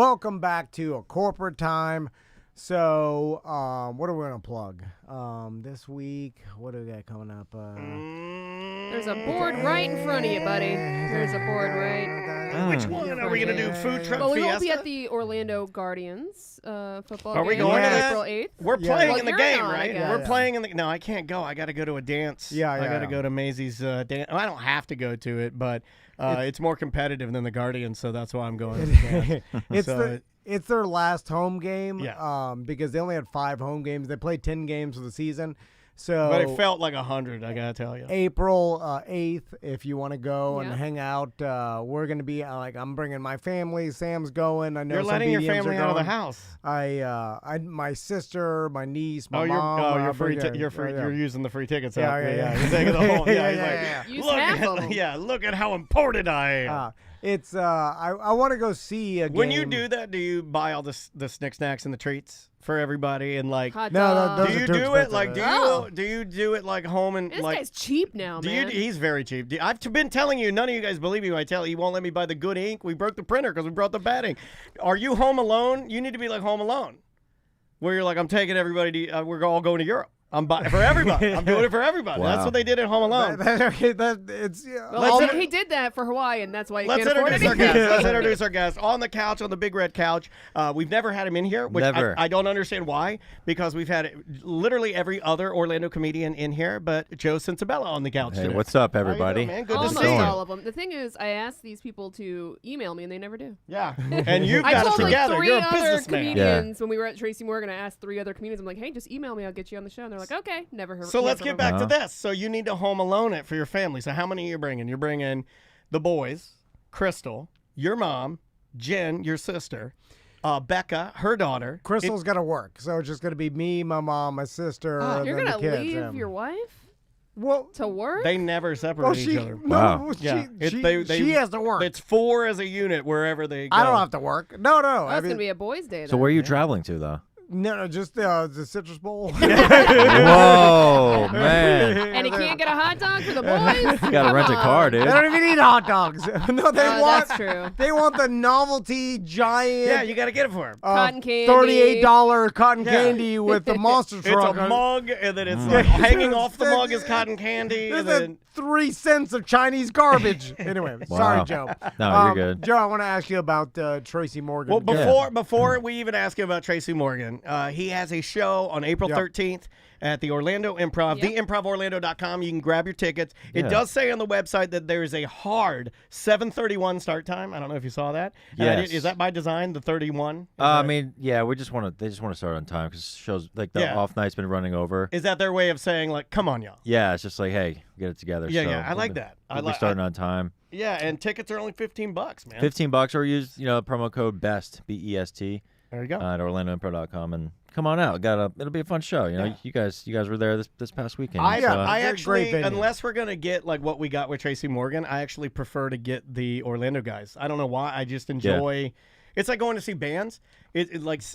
Welcome back to A Corporate Time. So, what are we going to plug? This week, what do we got coming up? There's a board right in front of you, buddy. There's a board right. Which one are we going to do? Food truck Well, we fiesta? won't be at the Orlando Guardians football Are we game going on to that? April 8th. We're playing Well, in the you're game, not, I right? guess. We're playing in the. No, I can't go. I got to go to a dance. I got to go to Maisie's dance. Well, I don't have to go to it, but it's more competitive than the Guardians, so that's why I'm going to the dance. It's their last home game. Yeah. Because they only had 5 home games. They played 10 games for the season. So, but it felt like 100. I gotta tell you. April 8th, if you want to go and Yeah. hang out, we're gonna be I'm bringing my family. Sam's going. I know You're some letting your BDMs family are out of the going. house. My sister, my niece, my mom. you're free. bringing- You're free. yeah. You're using the free tickets. Yeah, out. yeah. You're taking the whole. Yeah, he's yeah, like, Use look half at, of 'em. yeah, look at how important I am. It's I want to go see a game. When you do that, do you buy all the snacks and the treats for everybody and like? Hot No, dog. those Do are you too do it expensive. like? Oh. Do you do it like home and This like? guy's cheap now, Do man. you? He's very cheap. I've been telling you, none of you guys believe me when I tell you. He won't let me buy the good ink. We broke the printer because we brought the bad ink. Are you Home Alone? You need to be like Home Alone, where you're like, I'm taking everybody. We're all going to Europe. I'm buying for everybody. I'm doing it for everybody. Wow. That's what they did at Home Alone. Well, he did that for Hawaii, and that's why he Let's can't afford introduce our anything. guest. Let's introduce our guest on the couch, on the big red couch. We've never had him in here, which Never. I don't understand why, because we've had literally every other Orlando comedian in here, but Joe Cincibella on the couch Hey, today. what's up, How you doing, everybody? man? Good to Almost see you. all of them. The thing is, I asked these people to email me, and they never do. Yeah, and you've I got it told like together. 3 You're a other businessman. comedians when we were at Tracy Morgan. I asked 3 other comedians. I'm like, hey, just email me. I'll get you on the show. And they're like, okay, never heard. So let's never get back heard. to this. So you need to Home Alone it for your family. So how many are you bringing? You're bringing the boys, Crystal, your mom, Jen, your sister, Becca, her daughter. Crystal's got to work, so it's just going to be me, my mom, my sister. and You're then gonna the kids, leave yeah. your wife Well, to work? They never separate well, each other. no, Wow. Yeah, she has to work. It's 4 as a unit wherever they go. I don't have to work. No. That's gonna be a boys' day. So then. where are you traveling to, though? No, just the Citrus Bowl. Whoa, man. And he can't get a hot dog for the boys. You gotta rent a car, dude. They don't even eat hot dogs. No, they want. That's true. They want the novelty giant. Yeah, you got to get it for him. Cotton candy. $38 cotton Yeah. candy with the monster It's truck. a mug, and then it's like hanging off the mug is cotton candy. There's And then 3 cents of Chinese garbage. Anyway, sorry, Wow. Joe. No, you're good. Joe, I want to ask you about Tracy Morgan. well, before we even ask you about Tracy Morgan, he has a show on April Yep. 13th at the Orlando Improv, Yep. theimprovorlando.com. You can grab your tickets. It Yeah. does say on the website that there is a hard 7:31 start time. I don't know if you saw that. Yes. Is that by design, the 31? I mean, yeah, they just want to start on time because shows like the Yeah. off night's been running over. Is that their way of saying, like, come on, y'all? Yeah, it's just like, hey, get it together. Yeah, so yeah, I like that. We'll be starting on time. Yeah, and tickets are only $15, man. $15, or use promo code BEST BEST There you go. at OrlandoImpro.com and come on out. It'll be a fun show. Yeah. You guys were there this past weekend. I so- I It's a great actually, venue. unless we're gonna get like what we got with Tracy Morgan, I actually prefer to get the Orlando guys. I don't know why. I just enjoy. It's like going to see bands.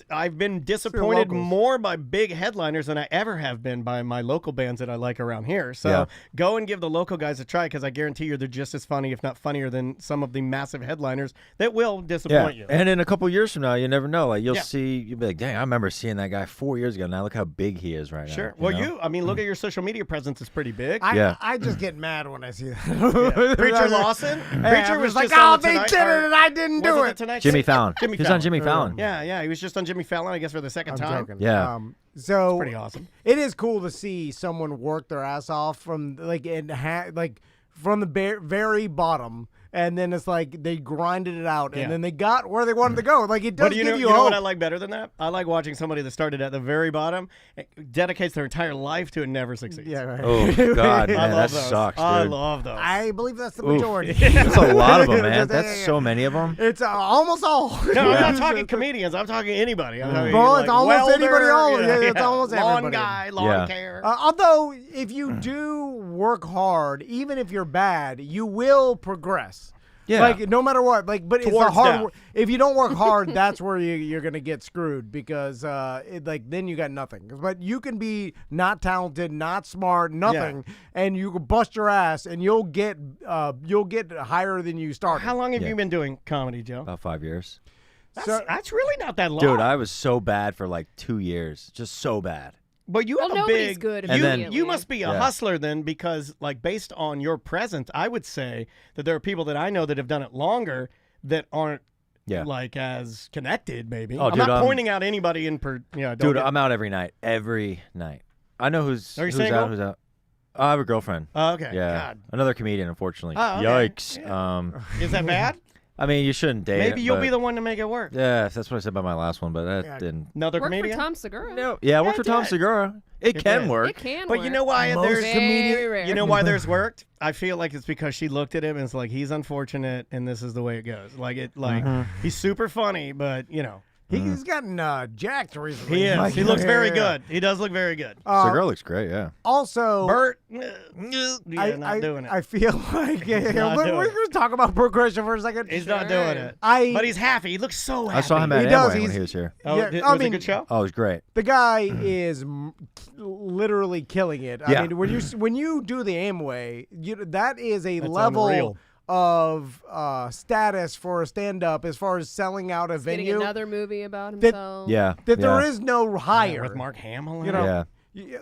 I've been disappointed locals. more by big headliners than I ever have been by my local bands that I like around here. So Yeah. go and give the local guys a try because I guarantee you they're just as funny, if not funnier, than some of the massive headliners that will disappoint you. And in a couple years from now, you never know. Like you'll Yeah. you'll be like, dang, I remember seeing that guy 4 years ago. Now look how big he is right now. Sure. you Well, know? I mean, look at your social media presence is pretty big. Yeah. I just get mad when I see that. Preacher Lawson. Hey, Preacher I was like, just on oh, the they Tonight- did it and I didn't was do it it. the Tonight Jimmy Show? Fallon. Jimmy He was Fallon. on Jimmy Fallon. Yeah, he was just on Jimmy Fallon, I guess, for the second I'm time. joking. Yeah. So Pretty awesome. It is cool to see someone work their ass off from from the very bottom, and then it's like they grinded it out, Yeah. and then they got where they wanted to go. Like it does But you give know, you you know hope. what I like better than that? I like watching somebody that started at the very bottom, dedicates their entire life to it, and never succeeds. Yeah, right. Oh God, I man, love that those. sucks, dude. I love those. I believe that's the Oof. majority. That's a lot of them, man. Yeah, That's yeah. so many of them. It's almost all. No, I'm not talking comedians. I'm talking anybody. I'm talking Bro, like it's almost welder, anybody, you know, it's almost lawn everybody. guy, lawn Yeah. care. Although, if you do work hard, even if you're bad, you will progress. Yeah. Like no matter what, but it's the Towards hard. death. If you don't work hard, that's where you're gonna get screwed because then you got nothing. But you can be not talented, not smart, nothing, and you can bust your ass, and you'll get higher than you started. How long have Yeah. you been doing comedy, Joe? About 5 years. That's really not that long. Dude, I was so bad for like 2 years. Just so bad. But you have a nobody's big. good And then- immediately. You must be a hustler then, because like based on your presence, I would say that there are people that I know that have done it longer that aren't like as connected. Maybe. Oh, I'm dude, not pointing out anybody in per. Yeah, Dude, I'm out every night. Every night. I know who's Are you who's single? out, who's out. I have a girlfriend. Oh, okay. Yeah. God. Another comedian, unfortunately. Oh, okay. Yikes. Is that bad? I mean, you shouldn't date. Maybe you'll but- be the one to make it work. Yeah, that's what I said about my last one, but that didn't. Another Work for comedian. Tom Segura. No. Yeah, work for Tom did. Segura. It It can did. work. It can But work. you know why Most there's Very rare. You know why there's worked? I feel like it's because she looked at him and it's like he's unfortunate and this is the way it goes. He's super funny, but you know He's gotten jacked recently. he is. Like, He looks very yeah. good. He does look very good. Segura looks great. Yeah. Also, Bert, I, not doing it. I feel like not we're doing going it. to talk about Bert Kreischer for a second. He's not Sure. doing it. But He's happy. He looks so happy. I saw him at He does, Amway when he's- he was here. Oh, Yeah, was I it a mean- good show? Oh, it was great. The guy is literally killing it. I Yeah. mean, when you do the Amway, that is a That's level unreal. of status for a stand-up as far as selling out a Getting venue another movie about That- himself. Yeah. that yeah. there is no higher. With Mark Hamill. You know, Yeah.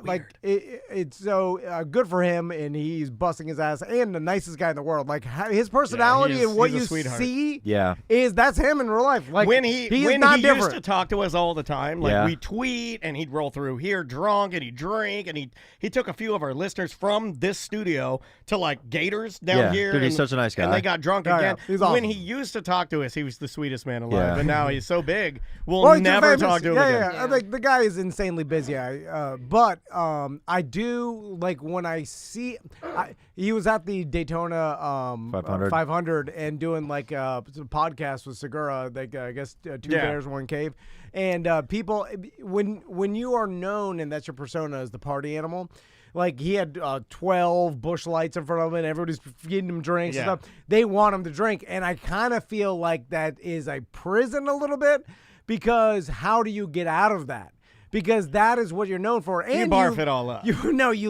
Like it's so good for him, and he's busting his ass, and the nicest guy in the world. Like his personality and what he's a you sweetheart. see Yeah. is that's him in real life. Like when he is not different. used to talk to us all the time, like Yeah. we tweet and he'd roll through here drunk and he'd drink and he took a few of our listeners from this studio to like Gators down Yeah. here. Dude, he's and- such a nice guy. And they got drunk Oh, yeah. again. He's When awesome. he used to talk to us, he was the sweetest man alive. Yeah. But now he's so big, we'll Well, he's too never famous. talk to him yeah, again. Yeah, like the guy is insanely busy. But I do like when I see. He was at the Daytona 500 and doing like a podcast with Segura. Like I guess two bears, one cave, and people when you are known and that's your persona as the party animal. Like he had 12 bush lights in front of him, and everybody's feeding him drinks and Yeah. stuff. They want him to drink, and I kind of feel like that is a prison a little bit, because how do you get out of that? Because that is what you're known for, and You barf it all up. You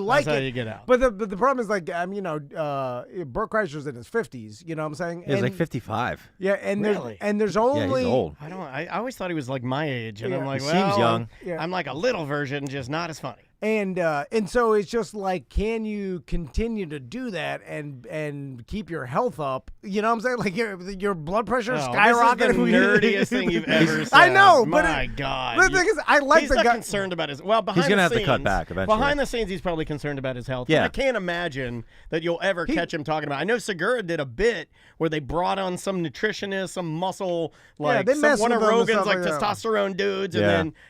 like That's it. how you get out. But the problem is like Bert Kreischer's in his 50s. You know what I'm saying? He was like And- 55. Yeah, and Really? there's Yeah, only he's old. I always thought he was like my age, and Yeah. I'm like, He well, seems young. Yeah. I'm like a little version, just not as funny. And so it's just like, can you continue to do that and keep your health up? You know what I'm saying? Like your blood pressure skyrocketing. This is the nerdiest thing you've ever said. I know, but my God. The thing is, I like He's the not guy. concerned about his. Well, behind He's gonna the have to scenes, cut back eventually. Behind the scenes, he's probably concerned about his health. Yeah. I can't imagine that you'll ever catch him talking about. I know Segura did a bit where they brought on some nutritionist, some muscle, like they mess one of with him and Rogan's stuff like like that. testosterone dudes,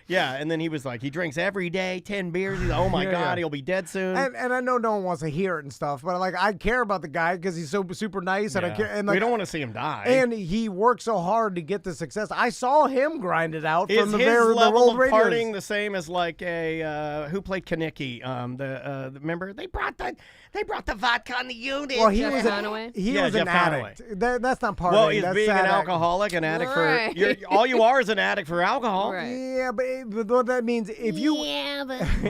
Yeah. and then he was like, he drinks every day, 10 beers. He's like, oh my Yeah, God, yeah. he'll be dead soon. And I know no one wants to hear it and stuff, but like I care about the guy because he's so super nice, and I Yeah. care. And like, we don't want to see him die. And he worked so hard to get the success. I saw him grind it out Is from the his very the level old of radios. partying the same as like a who played Kaneki? Remember they brought the vodka on the unit. Well, he Jeff was Conaway? he was Jeff an addict. That's not partying. Well, he's that's being an sad act. alcoholic, an addict Right. for all you are is an addict for alcohol. Right. Yeah, but what that means if you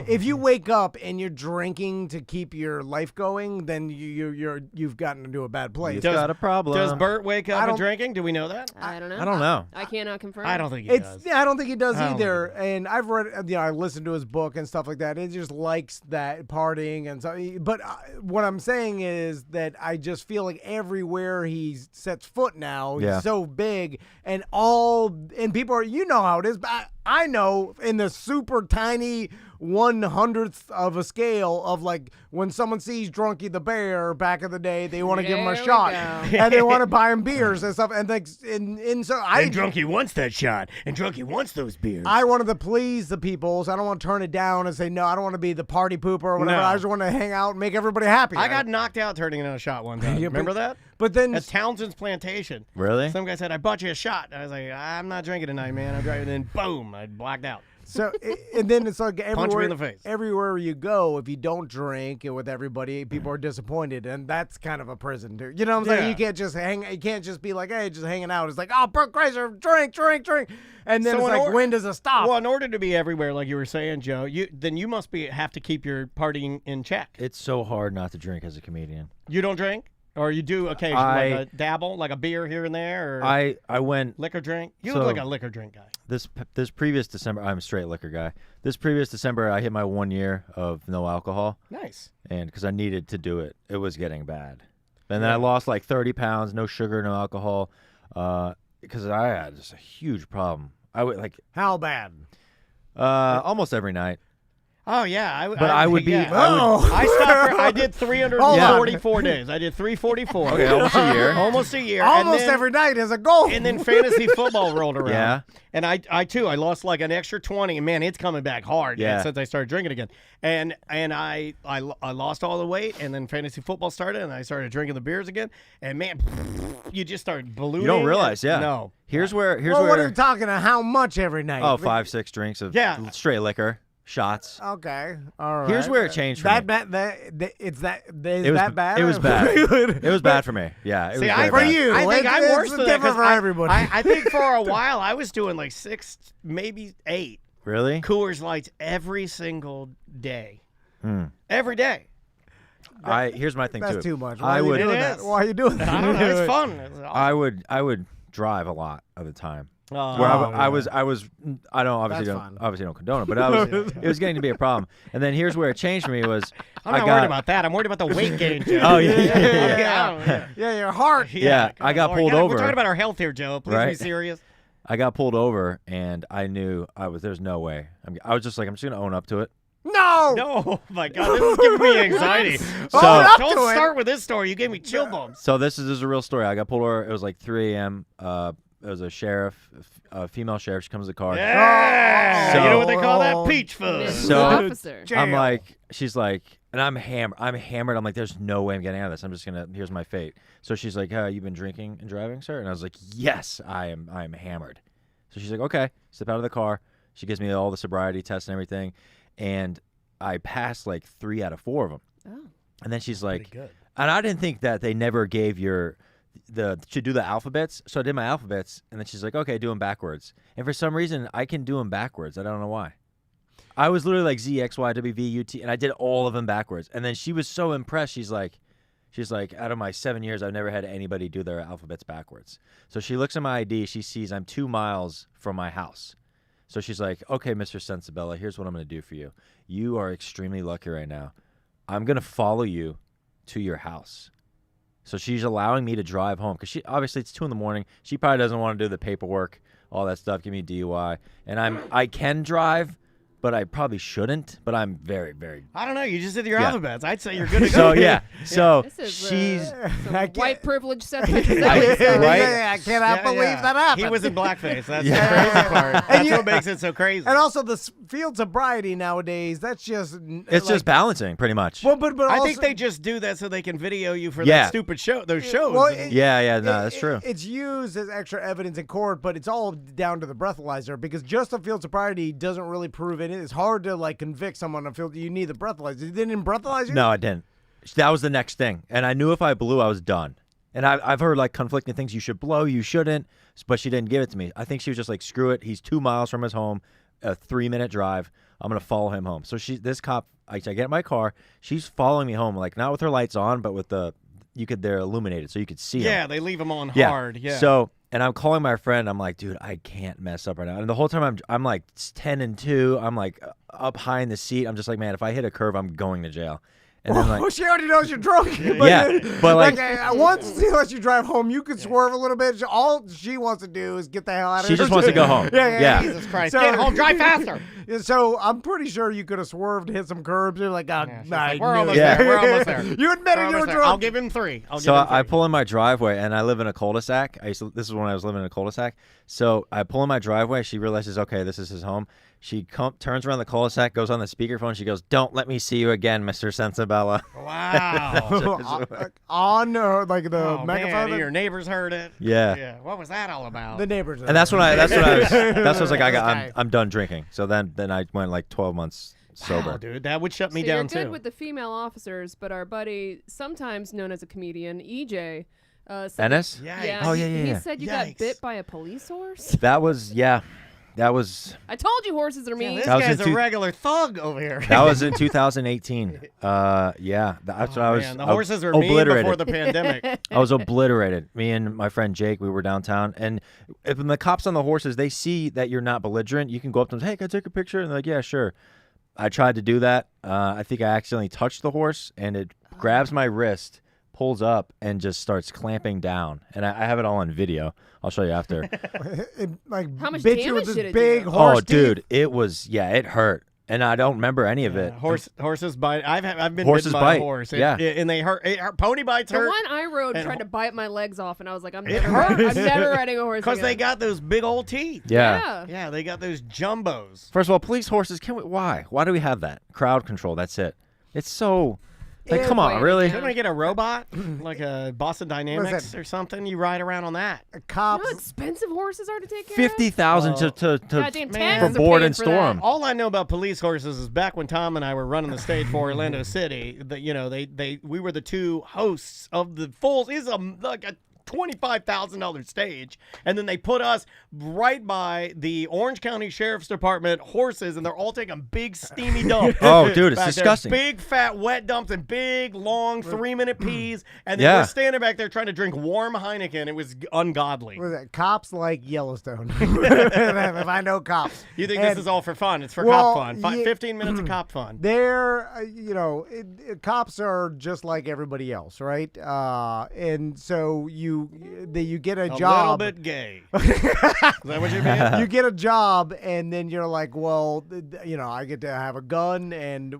if you wake up and you're drinking to keep your life going, then you've gotten into a bad place. He's got a problem. Does Bert wake I up and don't- drinking? Do we know that? I don't know. I don't know. I cannot confirm. I don't think he It's does. I don't think he does I don't either. And I've read, I listened to his book and stuff like that. It just likes that partying and so. But what I'm saying is that I just feel like everywhere he sets foot now, Yeah. he's so big, and people are, you know how it is. But I know in the super tiny 1/100th of a scale of like when someone sees Drunky the Bear back in the day, they want to give him a There we shot go. and they want to buy him beers and stuff. And like, and so I Drunky wants that shot, and Drunky wants those beers. I wanted to please the people, so I don't want to turn it down and say, no, I don't want to be the party pooper or whatever. No. I just want to hang out and make everybody happy. I got knocked out turning in a shot one time. Yeah, but- Remember that? But then, At Townsend's Plantation. Really? Some guy said, I bought you a shot. I was like, I'm not drinking tonight, man. I'm driving. And then, boom, I blacked out. and then it's like Punch me in the face. everywhere you go, if you don't drink with everybody, people are disappointed, and that's kind of a prison, too. You know what I'm saying? Yeah. You can't just you can't just be like, hey, just hanging out. It's like, oh, Bert Kreischer, drink. And then So it's in like, or- when does it stop? Well, in order to be everywhere, like you were saying, Joe, you must have to keep your partying in check. It's so hard not to drink as a comedian. You don't drink? Or you do occasionally like a dabble, like a beer here and there? Or I went liquor drink? You so look like a liquor drink guy. This previous December, I'm a straight liquor guy. This previous December, I hit my 1 year of no alcohol. Nice. And because I needed to do it. It was getting bad. And then I lost like 30 pounds, no sugar, no alcohol, because I had just a huge problem. I would like How bad? almost every night. Oh yeah, I would be. Yeah. I stopped. I did 344 days. I did 344. Okay, almost a year. Almost a year. Almost and then, every night is a goal. And then fantasy football rolled around. Yeah. And I too, I lost like an extra 20, and man, it's coming back hard. Yeah. Since I started drinking again. And I lost all the weight, and then fantasy football started, and I started drinking the beers again. And man, you just start ballooning. You don't realize, yeah. No. Here's where. What are you talking about? How much every night? Oh, 5-6 drinks of straight liquor. Shots. Okay. All right. Here's where it changed for me. Is that bad? It was bad. It was bad for me. Yeah. It was very for bad. you. I think I'm worse than that. Different for everybody. I think for a while I was doing like 6, maybe 8 Really? Coors Lights every single day. Every day. Here's my thing That's too. too much. Why are you doing that? is. Why are you doing that? I don't know. It's fun. It's awesome. I would drive a lot of the time. Oh, Where yeah. I was I don't obviously That's don't condone it, but it was getting to be a problem. And then here's where it changed for me was I'm not worried about that. I'm worried about the weight gain, Joe. Oh yeah. Yeah, your heart. Yeah, I got pulled over. We're talking about our health here, Joe. Please be serious. I got pulled over and I knew there's no way. I was just like, I'm just gonna own up to it. No. Oh my God, this is giving me anxiety. So Don't start with this story. You gave me chill bumps. So this is a real story. I got pulled over. It was like 3 a.m. It was a sheriff, a female sheriff. She comes to the car. Yeah. So- You know what they call that? Peach fuzz. Miss So- Officer. I'm like, she's like, and I'm hammered. I'm like, there's no way I'm getting out of this. I'm just gonna. Here's my fate. So she's like, you've been drinking and driving, sir? And I was like, yes, I am hammered. So she's like, okay. Step out of the car. She gives me all the sobriety tests and everything, and I passed like 3 out of 4 of them. Oh. And then she's like, good. and I didn't think that they never gave to do the alphabets. So I did my alphabets, and then she's like, okay, do them backwards. And for some reason, I can do them backwards. I don't know why. I was literally like Z, X, Y, W, V, U, T, and I did all of them backwards. And then she was so impressed. She's like, out of my 7 years, I've never had anybody do their alphabets backwards. So she looks at my ID. She sees I'm 2 miles from my house. So she's like, okay, Mr. Sensabella, here's what I'm going to do for you. You are extremely lucky right now. I'm going to follow you to your house. So she's allowing me to drive home because obviously it's 2 a.m. She probably doesn't want to do the paperwork, all that stuff, give me a DUI. And I can drive, but I probably shouldn't. But I'm very, very. I don't know. You just did your Yeah. alphabets. I'd say you're good to go. So yeah. So This is she's. some white privilege sentence. Right? Yeah, I cannot believe that happened. He was in blackface. That's Yeah. the crazy part. That's what makes it so crazy. And also the field sobriety nowadays. That's just. It's just balancing, pretty much. Well, but I also, think they just do that so they can video you for Yeah. that stupid show. Those shows. Well, Yeah, no, that's true. It's used as extra evidence in court, but it's all down to the breathalyzer because just a field sobriety doesn't really prove it. It's hard to convict someone on field. You need the breathalyzer. You didn't breathalyze you? No, I didn't. That was the next thing. And I knew if I blew, I was done. And I've heard conflicting things. You should blow, you shouldn't. But she didn't give it to me. I think she was just like, screw it. He's 2 miles from his home, a 3-minute drive. I'm going to follow him home. So this cop, I get in my car. She's following me home, not with her lights on, but with they're illuminated so you could see Yeah, them. they leave them on hard. Yeah. So, and I'm calling my friend. I'm like, dude, I can't mess up right now. And the whole time I'm like 10-2. I'm like up high in the seat. I'm just like, man, if I hit a curve, I'm going to jail. And then she already knows you're drunk. But once she lets you drive home, you can swerve a little bit. All she wants to do is get the hell out of she here. just wants to go home. Yeah. Jesus Christ. So- Get home. Drive faster. So I'm pretty sure you could have swerved, hit some curbs. You're like, She's I like, we're knew almost it." there. We're almost there. You admitted you were drunk. I'll give him 3. So I pull in my driveway, and I live in a cul-de-sac. This is when I was living in a cul-de-sac. So I pull in my driveway. She realizes, okay, this is his home. She turns around the cul-de-sac, goes on the speakerphone. She goes, "Don't let me see you again, Mr. Sensabella." Wow. on the Oh, megaphone. man, your neighbors heard it. Yeah. What was that all about? The neighbors. And that's when I was like, Okay. I'm done drinking. So then I went like 12 months sober. Wow, dude, that would shut me So down you're good too. with the female officers, but our buddy, sometimes known as a comedian, EJ, said Ennis? Yikes. Yeah, Oh, yeah. he said you got Yikes. bit by a police horse. That was That was I told you horses are mean. This That was guy's in a regular thug over here. that was in 2018. Yeah, that's what I was. Man, the horses were mean obliterated. before the pandemic. I was obliterated. Me and my friend Jake, we were downtown, and when the cops on the horses, they see that you're not belligerent. You can go up to them, hey, can I take a picture? And they're like, yeah, sure. I tried to do that. I think I accidentally touched the horse, and it grabs my wrist, pulls up, and just starts clamping down. And I have it all on video. I'll show you after. It, like, How much bit you damage with this did it big do? horse Oh, dude, teeth. it was, it hurt. And I don't remember any of it. Horses bite. I've been Horses bitten by bite, a horse. yeah. And they hurt. Pony bites The hurt. one I rode and tried to bite my legs off, and I was like, I'm It never riding a horse Because again. they got those big old teeth. Yeah. Yeah, they got those jumbos. First of all, police horses, why? Why do we have that? Crowd control, that's it. It's so, like, come on, Wait, really? yeah. Shouldn't we get a robot? Like a Boston Dynamics Listen. or something? You ride around on that. You know Cops. how expensive horses are to take care of? 50,000 Well, to Goddamn man. taxes for are board paying and for storm. that. All I know about police horses is back when Tom and I were running the stage for Orlando City. We were the two hosts of the full. It's like a $25,000 stage, and then they put us right by the Orange County Sheriff's Department horses, and they're all taking big steamy dumps. Oh, dude, it's back there. disgusting. Big fat wet dumps and big long 3-minute pees, and then Yeah. we're standing back there trying to drink warm Heineken. It was ungodly. What is that? Cops like Yellowstone. If I know cops. You think And this is all for fun? It's for Well, cop fun. ye- 15 minutes of cop fun. They're, cops are just like everybody else, right? And so you get a A little job. bit gay. Is that what you mean? You get a job, and then you're like, well, I get to have a gun, and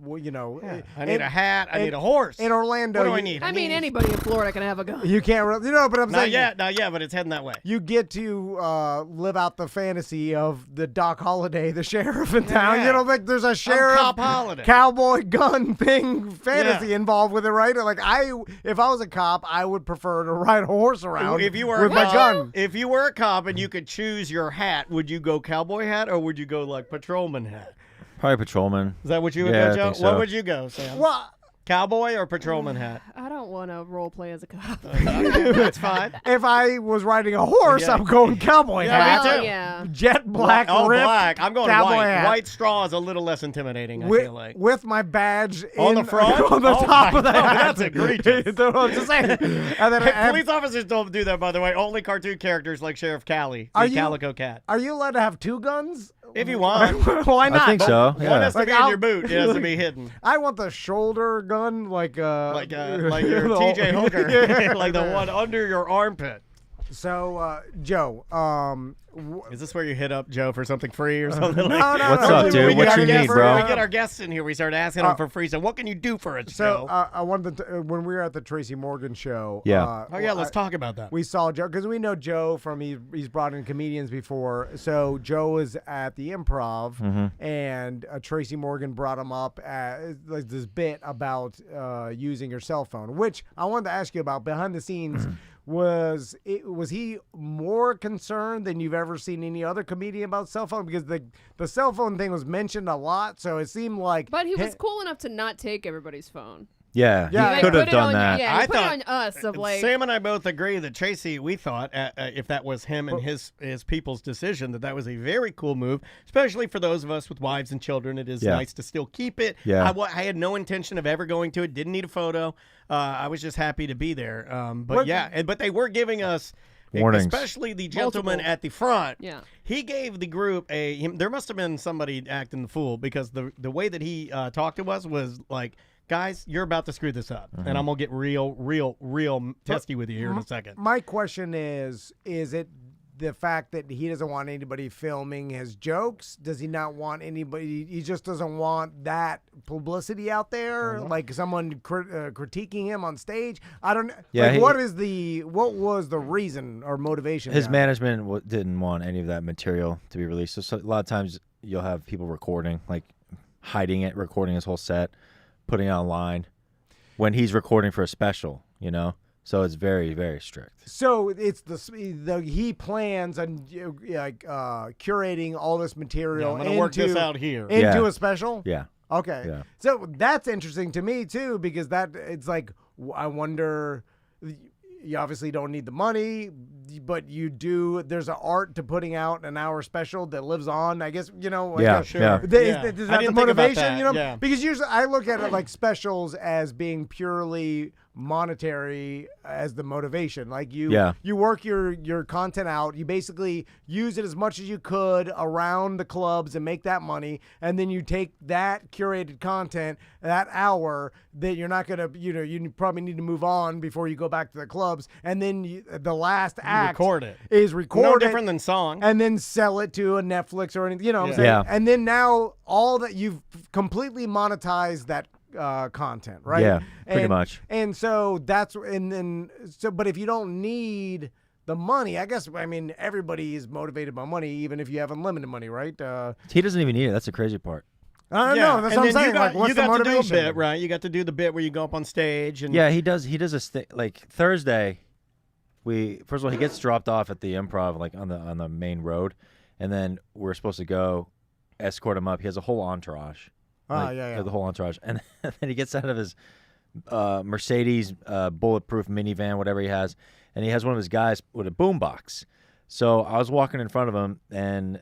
I need a hat. I need a horse. In Orlando, What do I need? I mean, anybody in Florida can have a gun. You can't, but I'm Not saying yet, but it's heading that way. you get to live out the fantasy of the Doc Holliday, the sheriff in town. Yeah. You know, like there's a sheriff, Cop Holiday. cowboy gun thing, fantasy Yeah. involved with it, right? Like if I was a cop, I would prefer to ride a horse around If you were with a my cop, gun. if you were a cop and you could choose your hat, would you go cowboy hat or would you go like patrolman hat? Probably patrolman. Is that what you would Yeah, go, I Joe? think so. What would you go, Sam? Well, Cowboy or patrolman hat? I don't want to role play as a cop. That's fine. if I was riding a horse, Yeah. I'm going cowboy Yeah, hat. me Hell too. yeah. Jet black, Oh, ripped black. I'm going cowboy white. hat. White straw is a little less intimidating, I with, feel like. with my badge On the front? on the Oh top my of the God, hat. that's egregious. I'm just saying. And then Hey, police officers don't do that, by the way. Only cartoon characters like Sheriff Callie, Are the you- Calico Cat. are you allowed to have two guns? If you want. Why not? I think so. One Yeah. has to Like, be in I'll- your boot. It has to be hidden. I want the shoulder gun, like Like your TJ Hooker. Yeah. Like the one under your armpit. So, Joe, Is this where you hit up Joe for something free or something? no, like no, What's no, up, we dude? get What our you guests- need, bro? We get our guests in here. We start asking them for free. So what can you do for us, So, Joe? I wanted to, when we were at the Tracy Morgan show. Yeah. Oh yeah, let's talk about that. We saw Joe because we know Joe from he's brought in comedians before. So Joe was at the Improv, Mm-hmm. and Tracy Morgan brought him up at like this bit about using your cell phone, which I wanted to ask you about behind the scenes. Was he more concerned than you've ever seen any other comedian about cell phone? Because the cell phone thing was mentioned a lot, so it seemed like. But he was cool enough to not take everybody's phone. Yeah, Yeah, he like, could put have it done on, that. Yeah, I he put thought- it on us of like. Sam and I both agree that Tracy, we thought, if that was him and his people's decision, that was a very cool move, especially for those of us with wives and children. It is Yeah. nice to still keep it. Yeah. I had no intention of ever going to it. Didn't need a photo. I was just happy to be there. But What- yeah, but they were giving us. Warnings. Especially the gentleman Multiple. at the front. Yeah. He gave the group there must have been somebody acting the fool because the way that he talked to us was like, guys, you're about to screw this up. And I'm going to get real testy with you here in a second. My question is it the fact that he doesn't want anybody filming his jokes? Does he not want anybody? He just doesn't want that publicity out there, like someone critiquing him on stage. I don't. Yeah, like, what was the reason or motivation? His behind it? management didn't want any of that material to be released. So a lot of times you'll have people recording, like hiding it, recording his whole set, putting it online when he's recording for a special, you know? So it's very, very strict. So it's he plans on curating all this material. I'm going to work this into- out here. into Yeah. a special. Yeah. Okay. Yeah. So that's interesting to me too, because it's like I wonder. You obviously don't need the money. you do. There's an art to putting out an hour special that lives on. I guess like Yeah, sure. yeah. Yeah. Is that I the didn't think about motivation? that. Because usually I look at it like specials as being purely monetary as the motivation. Like you work your content out. You basically use it as much as you could around the clubs and make that money, and then you take that curated content, that hour that you're not gonna, you probably need to move on before you go back to the clubs, and then the last act record it. is record No it, different than song. and then sell it to a Netflix or anything. You know what I'm saying? Yeah. And then now all that you've completely monetized that content, right? Yeah, pretty much. And so but if you don't need the money, I guess, everybody is motivated by money, even if you have unlimited money, right? He doesn't even need it. That's the crazy part. I don't know. That's and what I'm then saying. Like, what's you the got to do a motivation? bit, right? You got to do the bit where you go up on stage and Yeah, he does like Thursday. First of all, he gets dropped off at the Improv, like on the main road, and then we're supposed to go escort him up. He has a whole entourage. Yeah. The whole entourage, and then he gets out of his Mercedes bulletproof minivan, whatever he has, and he has one of his guys with a boombox. So I was walking in front of him, and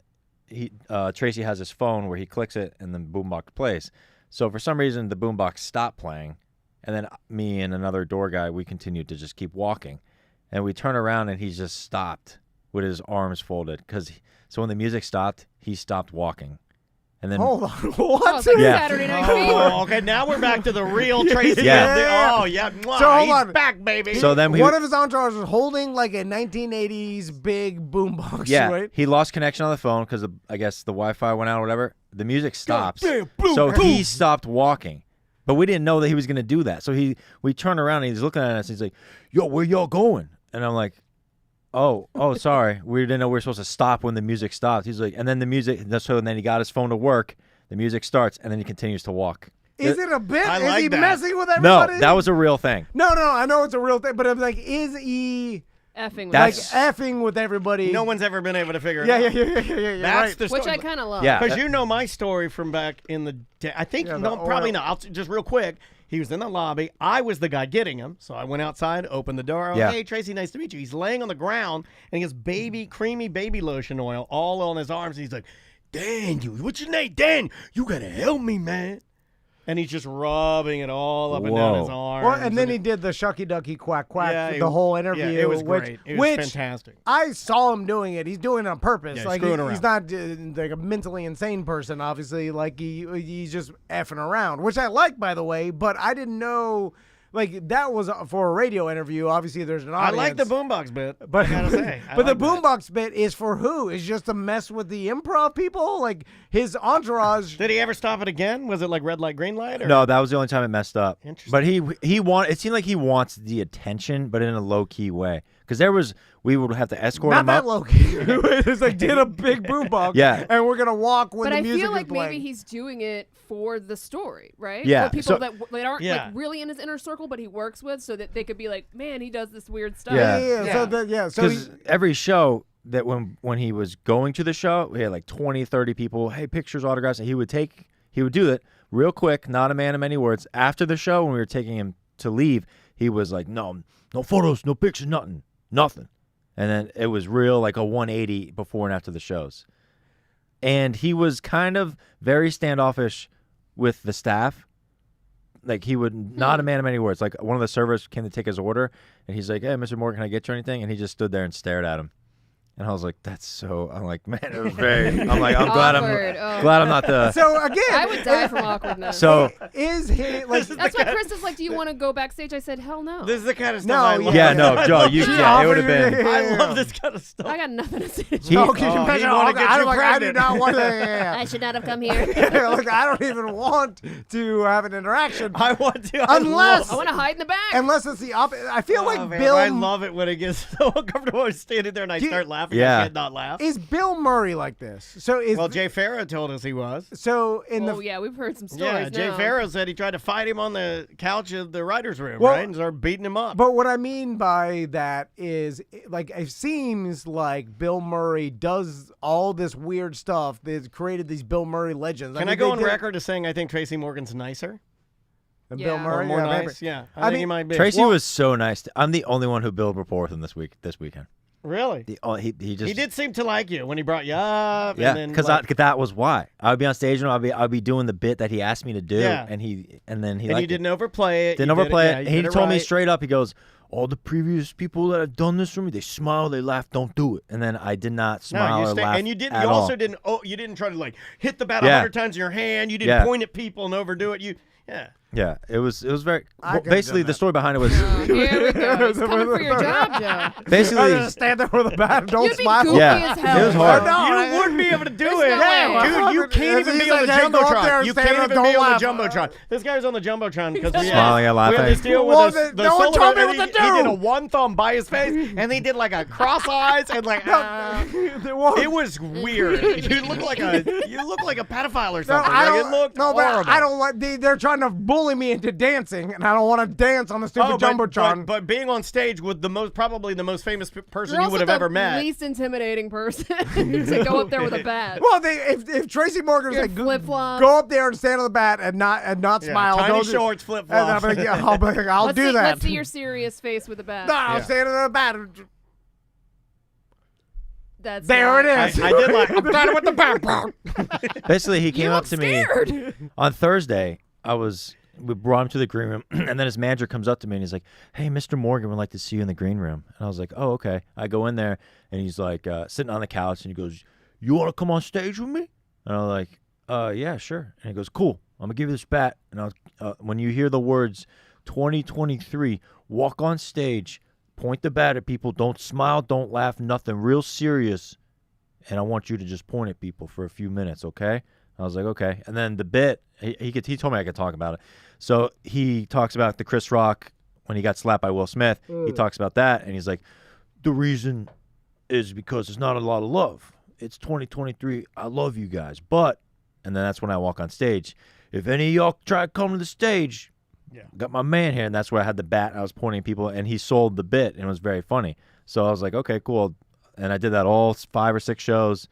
Tracy has his phone where he clicks it, and then boombox plays. So for some reason, the boombox stopped playing, and then me and another door guy, we continued to just keep walking, and we turn around, and he just stopped with his arms folded so when the music stopped, he stopped walking. And then Hold on. Oh, What? it's like Yeah. Saturday Night Fever. Oh, okay, now we're back to the real Tracy. Yeah. Oh, yeah. Mwah, So hold he's on. back, baby. So then One of his entourage was holding like a 1980s big boombox. yeah, Right? he lost connection on the phone because I guess the Wi-Fi went out or whatever. The music stops, Boom, boom, so boom. he stopped walking. But we didn't know that he was going to do that. So we turn around and he's looking at us. And he's like, "Yo, where y'all going?" And I'm like, "Oh, sorry, we didn't know we were supposed to stop when the music stopped." He's like, and then the music. So then he got his phone to work. The music starts, and then he continues to walk. Is it a bit? I Is like he that. messing with No, everybody? that was a real thing. No, I know it's a real thing, but I'm like, is he Effing with like That's- effing with everybody? no one's ever been able to figure it Yeah, out. yeah. That's Right. the story. Which I kind of love. Yeah. Because you know my story from back in the day. I think, Yeah, the no, probably oil. not. Just real quick. He was in the lobby. I was the guy getting him. So I went outside, opened the door. Yeah. Hey, Tracy, nice to meet you. He's laying on the ground, and he has creamy baby lotion oil all on his arms. And he's like, Dan, what's your name? Dan, you got to help me, man. And he's just rubbing it all up and down his Whoa. arms. Well, and then he did the shucky ducky quack quack Yeah, the whole interview. Yeah, it was which, great. It was which fantastic. I saw him doing it. He's doing it on purpose. Yeah, like screwing he's around. not like a mentally insane person. Obviously, like he's just effing around, which I like, by the way. But I didn't know. Like, that was for a radio interview. Obviously, there's an I audience. like the boombox bit. But I gotta say, I but the like that. boombox bit is for who? Is just to mess with the improv people? Like his entourage. Did he ever stop it again? Was it like red light, green light? Or? No, that was the only time it messed up. Interesting. But it seemed like he wants the attention, but in a low key way. Because we would have to escort Not him that up. low key. It's like did a big boombox. Yeah. And we're gonna walk when But the I music feel like is playing. maybe he's doing it for the story, right? Yeah, For people so- that aren't Yeah. like really in his inner circle, but he works with, so that they could be like, man, he does this weird stuff. Yeah. So Because every show that when he was going to the show, we had like 20, 30 people. Hey, pictures, autographs. And he would do it real quick, not a man of many words. After the show, when we were taking him to leave, he was like, no photos, no pictures, nothing. And then it was real, like a 180 before and after the shows. And he was kind of very standoffish with the staff. Like, he would not a man of many words. Like, one of the servers came to take his order, and he's like, "Hey, Mr. Moore, can I get you anything?" And he just stood there and stared at him. And I was like, I'm like, man, it was very. I'm like, I'm glad Awkward. Oh. glad I'm not the. So again, I would die from awkwardness. So is he like? That's why Chris is like, do you want to go backstage? I said, hell no. This is the kind of stuff No, I love. yeah, no, Joe, you She yeah, it offered would have you- been. I love this kind of stuff. I got nothing to say. to He- you. Oh, can you Oh, imagine? he wanna Oh, get I, you like, I do pregnant. not want to. I should not have come here. Look, I don't even want to have an interaction I want to. Unless- I want to hide in the back. unless it's the opposite. I feel like man, Bill. I love it when it gets so uncomfortable. I'm standing there and I You- start laughing. Yeah. I can't not laugh. Is Bill Murray like this? So is Well, Jay Farrow told us he was. so in oh, the yeah, we've heard some stories Yeah, Jay now. Farrow said he tried to fight him on the couch of the writer's room, Well- right? And started beating him up. But what I mean by that is, like, it seems like Bill Murray does all this weird stuff that's created these Bill Murray legends. Can mean, I go they on did- record as saying I think Tracy Morgan's nicer? than Yeah. Bill Or Murray? Or more Yeah, maybe. nice? Yeah. I I think mean, he might be. Tracy Well- was so nice. I'm the only one who billed rapport with him this weekend. Really? He just He did seem to like you when he brought you up. Yeah, and because then, that was why I would be on stage and I'd be doing the bit that he asked me to do, Yeah. and then he and liked you didn't it. overplay it. Didn't you overplay did it. yeah, He you did told me right. straight up. He goes, "All the previous people that have done this for me, they smile, they laugh, don't do it." And then I did not smile you or laugh. and you didn't. at You also all. didn't. Oh, you didn't try to like hit the bat Yeah. 100 times in your hand. You didn't Yeah. point at people and overdo it. Yeah, it was very. I Well, could've basically, done the that. story behind it was Here we go. He's coming for your job, Joe. basically. Just stand there with a bat and don't You'd be smile. goofy Yeah, as hell. it was hard. No, You wouldn't be able to do There's it. no way. Dude, you can't even be on the Go up there Jumbotron. and You stand can't up, even be don't on the laugh. Jumbotron. This guy was on the Jumbotron because we Smiling and we had laughing. this deal Well, with the no one solo, told me and what to he did do. a one thumb by his face, and he did like a cross eyes and like. It was weird. You look like a pedophile or No, something. I Like, don't. it looked no, but horrible. I don't like. They're trying to bully me into dancing, and I don't want to dance on the stupid Jumbotron. But being on stage with probably the most famous person You're you also would have the ever met. least intimidating person to go up there with a bat. Well, if Tracy Morgan was Your like, flip-flops. go up there and stand on the bat and not Yeah, smile, tiny don't do- shorts, flip and flops. I'll be like, I'll do that. Let's see your serious face with a bat. No, I'll stand on the bat. That's There not- it is. I did like. I'm done with the bat. Basically, he You came up look to scared. me on Thursday. We brought him to the green room, and then his manager comes up to me and he's like, "Hey, Mr. Morgan would like to see you in the green room." And I was like, "Oh, okay." I go in there, and he's like sitting on the couch, and he goes, "You want to come on stage with me?" And I'm like, "Yeah, sure." And he goes, "Cool. I'm gonna give you this bat, and when you hear the words 2023, walk on stage, point the bat at people, don't smile, don't laugh, nothing, real serious, and I want you to just point at people for a few minutes, okay?" I was like, "Okay." And then the bit, he told me I could talk about it. So he talks about the Chris Rock when he got slapped by Will Smith. He talks about that, and he's like, "The reason is because there's not a lot of love. It's 2023. I love you guys, but," and then that's when I walk on stage. "If any of y'all try to come to the stage, got my man here," and that's where I had the bat. And I was pointing at people, and he sold the bit, and it was very funny. So I was like, "Okay, cool." And I did that all 5 or 6 shows.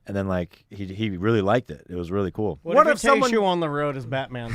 And then, like, he really liked it. It was really cool. What if he someone- takes you on the road as Batman?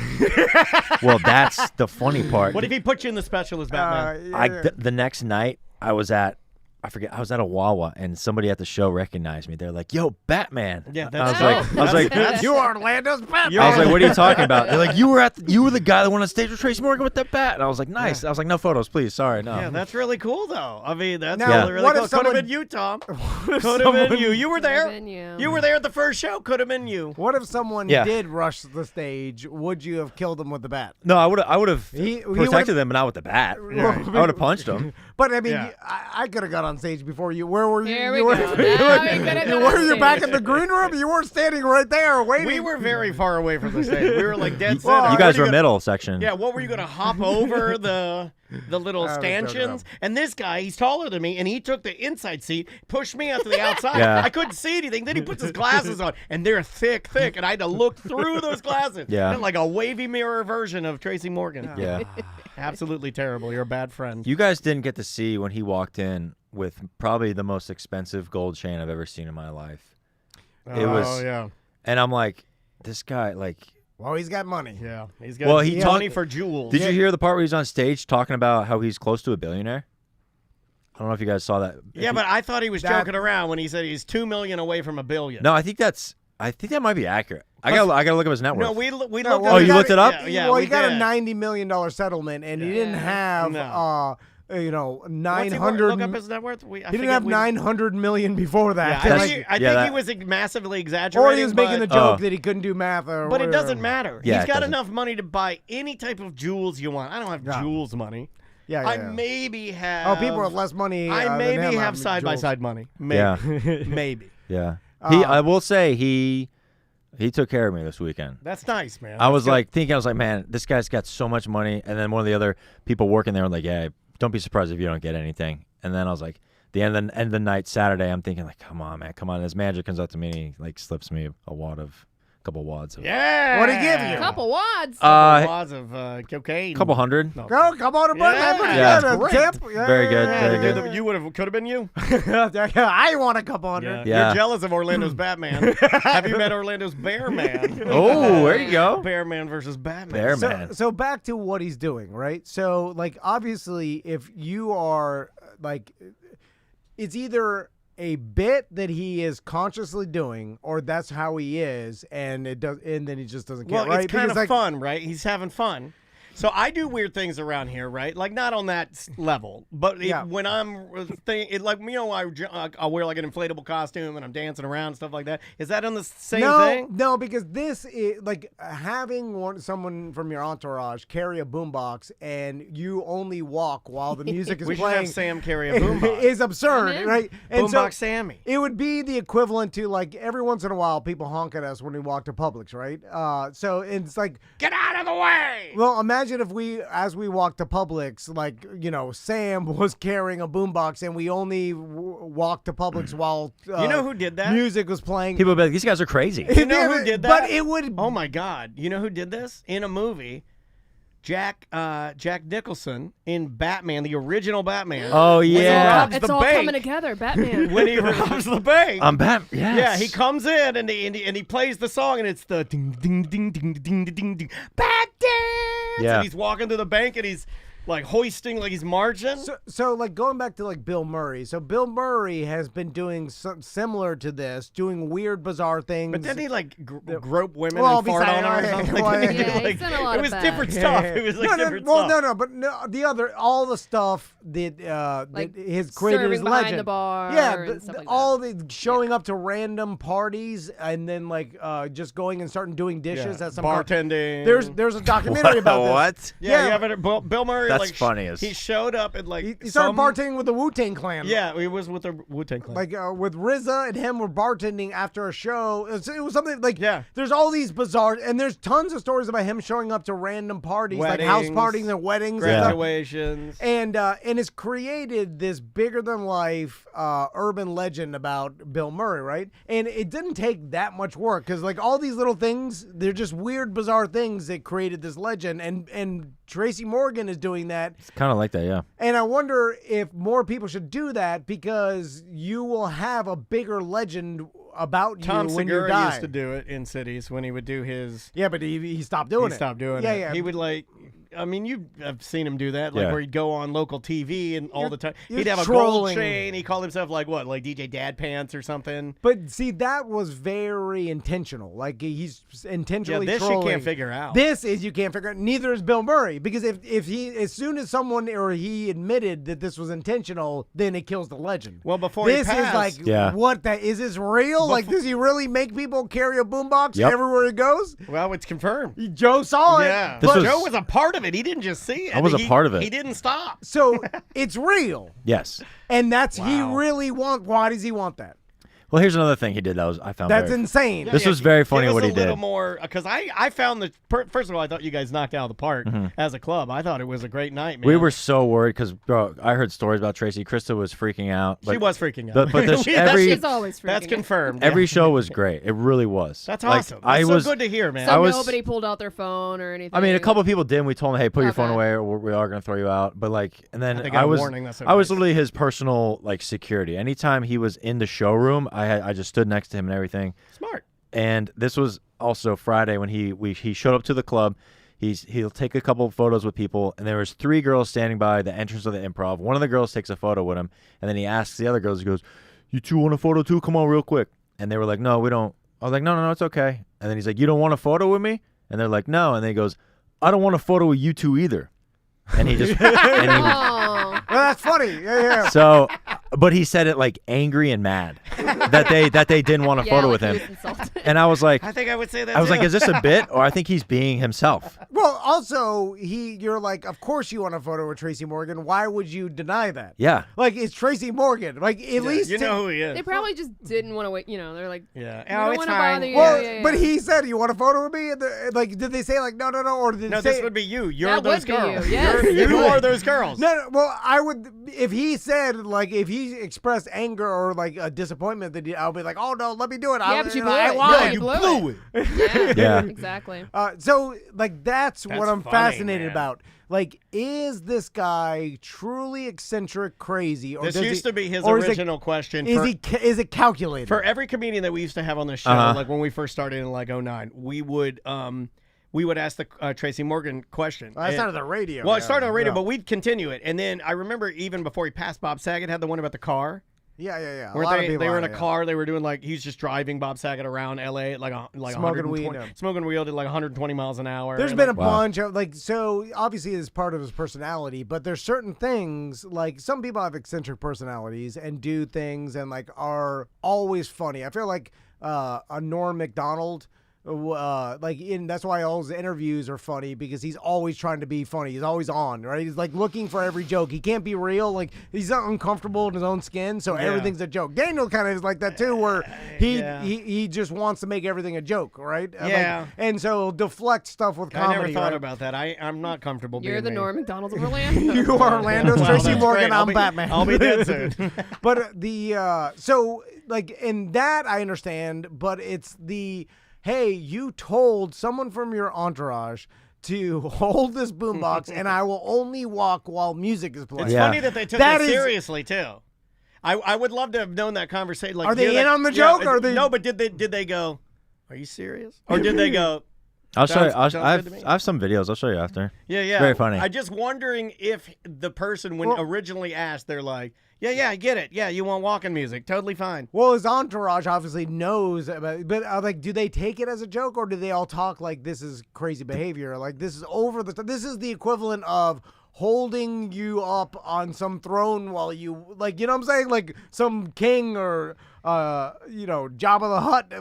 Well, that's the funny part. What if he puts you in the special as Batman? The next night, I was at a Wawa, and somebody at the show recognized me. They're like, "Yo, Batman." Yeah, I that's was dope. like, That's- You are Orlando's Batman. I was like, "What are you talking about?" They're like, "You were the guy that went on stage with Tracy Morgan with that bat." And I was like, "Nice." I was like, "No photos, please. Sorry, no." Yeah, that's really cool, though. I mean, that's Now, really, really what cool. if Could have someone- been you, Tom. Could have been you. You were there. Could've been you. You were there at the first show. Could have been you. What if someone Yeah. did rush the stage? Would you have killed him with the bat? No, I would have He protected them, but not with the bat. I would have punched them. But I mean, Yeah. I could have got on stage before you. Where were you? Here you we were, go. Now you gotta go were on you back stage. in the green room? You weren't standing right there waiting. We were very far away from the stage. We were like dead You center. What guys are were you middle section. Yeah, what were you going to hop over the little I was joking stanchions? And this guy, he's taller than me, and he took the inside seat, pushed me out to the outside. Yeah. I couldn't see anything. Then he puts his glasses on, and they're thick, and I had to look through those glasses. Yeah. And like a wavy mirror version of Tracy Morgan. Yeah. Absolutely terrible. You're a bad friend. You guys didn't get to see when he walked in with probably the most expensive gold chain I've ever seen in my life. It was, yeah. and I'm like, this guy, like, Well, he's got money. Yeah. He's got Well, he money talked- for jewels. did you hear the part where he's on stage talking about how he's close to a billionaire? I don't know if you guys saw that. Yeah, but I thought he was That- joking around when he said he's $2 million away from $1 billion. No, I think that might be accurate. I gotta look up his net worth. No, we looked No, at well, Oh, it. you looked it up? Yeah, well, we he got did. a $90 million settlement, and he didn't have, No. you know, What's he 900. look up his net worth? He didn't have 900 million before that. Yeah, I Like- think, Yeah, he was massively exaggerating. or he was making the but- joke that he couldn't do math. Or But it whatever. doesn't matter. Yeah, He's it got doesn't. enough money to buy any type of jewels you want. I don't have Yeah. jewels money. Yeah, yeah. I yeah. maybe have. Oh, people with less money. I than maybe him have side by jewels. side money. Maybe. Yeah. Maybe. Yeah. Uh, I will say he took care of me this weekend. That's nice, man. I was That's good. like, man, this guy's got so much money. And then one of the other people working there were like, yeah, don't be surprised if you don't get anything. And then I was like, the end of the night, Saturday, I'm thinking like, come on, man, come on. His manager comes up to me and he like slips me a couple wads of Yeah. What'd he give you? Couple wads. Wads of cocaine. couple hundred. No. Go, come on, Yeah. pretty Yeah. good. Great. Tip. Yeah, Very good, yeah, very yeah, good. You would have. Could have been you. yeah. I want a couple hundred. Yeah. You're jealous of Orlando's Batman. Have you met Orlando's Bear Man? Oh, there you go. Bear Man versus Batman. Bear So, Man. so back to what he's doing, right? So, like, obviously, if you are like, it's either a bit that he is consciously doing, or that's how he is, and then he just doesn't care. Well, right? it's kind Because, of fun, right? He's having fun. So I do weird things around here, right? Like not on that level, but when I'm like I wear like an inflatable costume and I'm dancing around and stuff like that. Is that on the same thing? No, because this is like having someone from your entourage carry a boombox and you only walk while the music is We should playing. have Sam carry a boombox. Is absurd, right? And Boombox Sammy. It would be the equivalent to like every once in a while people honk at us when we walk to Publix, right? So it's like, Get out of the way! well, imagine if as we walked to Publix, like, Sam was carrying a boombox and we only walked to Publix while You know who did that? music was playing. People would be like, these guys are crazy. You know who did that? But it would. Oh my God! You know who did this in a movie? Jack Nicholson in Batman, the original Batman. Oh, When he yeah. robs It's the all bank. coming together, Batman. When he robs the bank. Yes. Yeah, he comes in and he plays the song and it's the ding ding ding ding ding ding ding back dance. Yeah. And he's walking to the bank and he's like hoisting, like he's marching. So like going back to like Bill Murray. So Bill Murray has been doing something similar to this, doing weird, bizarre things. But didn't he like grope women Well, and fart on them or besides- something? well, Didn't he yeah, do, he's done a lot it of was bad. different stuff. It was like different stuff. No, the other, all the stuff that Like that his created serving his behind legend. the bar Yeah, and stuff like all the showing up to random parties and then like just going and starting doing dishes at some bartending. There's a documentary about this. What? Yeah, you have it. Bill Murray. That's like, funny as- He showed up and like He started bartending with the Wu-Tang Clan. Yeah, he was with the Wu-Tang Clan. Like with RZA and him were bartending after a show. It was something like, Yeah. there's all these bizarre, and there's tons of stories about him showing up to random parties, like house Weddings, parties and weddings. And stuff. graduations. And it's created this bigger than life urban legend about Bill Murray, right? And it didn't take that much work because like all these little things, they're just weird, bizarre things that created this legend. And Tracy Morgan is doing that. It's kind of like that, yeah. And I wonder if more people should do that because you will have a bigger legend about Tom you when you Segura die. used to do it in cities when he would do his. Yeah, but he stopped doing it. He stopped doing Yeah, it. yeah. He would like. I mean, you have seen him do that, like Yeah. where he'd go on local TV and all the time. you're He'd have a trolling. gold chain. He called himself like what, like DJ Dad Pants or something. But see, that was very intentional. Like he's intentionally Yeah, this trolling. you can't figure out. This is you can't figure out. Neither is Bill Murray because if he as soon as someone or he admitted that this was intentional, then it kills the legend. Well, before he this passed, is like Yeah. what that is this real? Like does he really make people carry a boombox Yep. everywhere he goes? well, it's confirmed. Joe saw it. Yeah, This but was- Joe was a part of it. He didn't just see it. I was a part of it. He didn't stop. So it's real. Yes. And that's he Wow. really why does he want that? Well, here's another thing he did that I found That's very, insane. This was very funny Give us what he a little did. more, because I found that, first of all, I thought you guys knocked it out of the park as a club. I thought it was a great night, man. We were so worried because, bro, I heard stories about Tracy. Krista was freaking out. She was freaking out. But there's That's- every She's always freaking That's out. confirmed. every show was great. It really was. That's Like, awesome. I That's was so good to hear, man. So I was- nobody pulled out their phone or anything. I mean, a couple of people did. And we told them, "Hey, put your phone Okay. away, or we are going to throw you out." But like, and then They got I a was, warning, that's so I was nice. literally his personal like security. Anytime he was in the showroom, I just stood next to him and everything. Smart. And this was also Friday when he showed up to the club. He'll take a couple of photos with people, and there was 3 girls standing by the entrance of the Improv. One of the girls takes a photo with him, and then he asks the other girls, he goes, "You two want a photo too? Come on real quick." And they were like, "No, we don't." I was like, "No, it's okay." And then he's like, "You don't want a photo with me?" And they're like, "No." And then he goes, "I don't want a photo with you two either." And he just and he, Oh, Well, that's funny. Yeah. so, but he said it like angry and mad that they didn't want a yeah, photo like with he him. was insulted. And I was like, I think I would say that I was too. like, is this a bit, or I think he's being himself? Well, also you're like, of course you want a photo with Tracy Morgan. Why would you deny that? Yeah. Like it's Tracy Morgan. Like at least you know who he is. They probably just didn't want to wait. You know, they're like, Yeah. we Oh, don't it's want to fine. bother you. Well, yeah. but he said, "You want a photo with me?" And like, did they say like, no, or did No, they say this would be you. You're That those would be you, girls. yes. You are those girls. No, well, I would if he said like if he expressed anger or like a disappointment, that I'll be like, "Oh no, let me do it." Yeah, but you blew I it. won. No, you blew it. Yeah, Yeah. exactly. So like that's what That's I'm funny, fascinated man. about. Like, is this guy truly eccentric, crazy, or This does used to be his or is it- original question. Is for, is it calculated? for every comedian that we used to have on the show, Uh-huh. like when we first started in like 09, we would ask the Tracy Morgan question. Well, that's And- not on the radio. Well, it started on the radio, Yeah. but we'd continue it. And then I remember even before he passed, Bob Saget had the one about the car. Yeah. Weren't they were in a car. They were doing like he's just driving Bob Saget around L.A. at like Smoking weed. Smoking weed at like 120 miles an hour. There's been a bunch of so obviously it's part of his personality, but there's certain things like some people have eccentric personalities and do things and like are always funny. I feel like a Norm Macdonald. That's why all his interviews are funny because he's always trying to be funny. He's always on, right? He's like looking for every joke. He can't be real. Like he's not uncomfortable in his own skin, so everything's a joke. Daniel kind of is like that too, where he just wants to make everything a joke, right? Yeah. And so he'll deflect stuff with comedy. I never thought about that. I'm not comfortable. You're being the me. Norm Macdonald of Orlando. You are Orlando's Tracy Morgan. I'm great. Batman. I'll be dead soon. But so like in that I understand, but it's the. Hey, you told someone from your entourage to hold this boombox, and I will only walk while music is playing. It's funny that they took it seriously too. I would love to have known that conversation. Like, are they in on the joke? Or are they... No, but did they go? Are you serious? Or did they go? I'll show you. I have some videos. I'll show you after. Yeah. It's very funny. I'm just wondering if the person, when originally asked, they're like, yeah, I get it. Yeah, you want walking music. Totally fine. Well, his entourage obviously knows about but like, do they take it as a joke or do they all talk like this is crazy behavior? Like, this is over the This is the equivalent of holding you up on some throne while you, like, you know what I'm saying? Like some king or, Jabba the Hutt.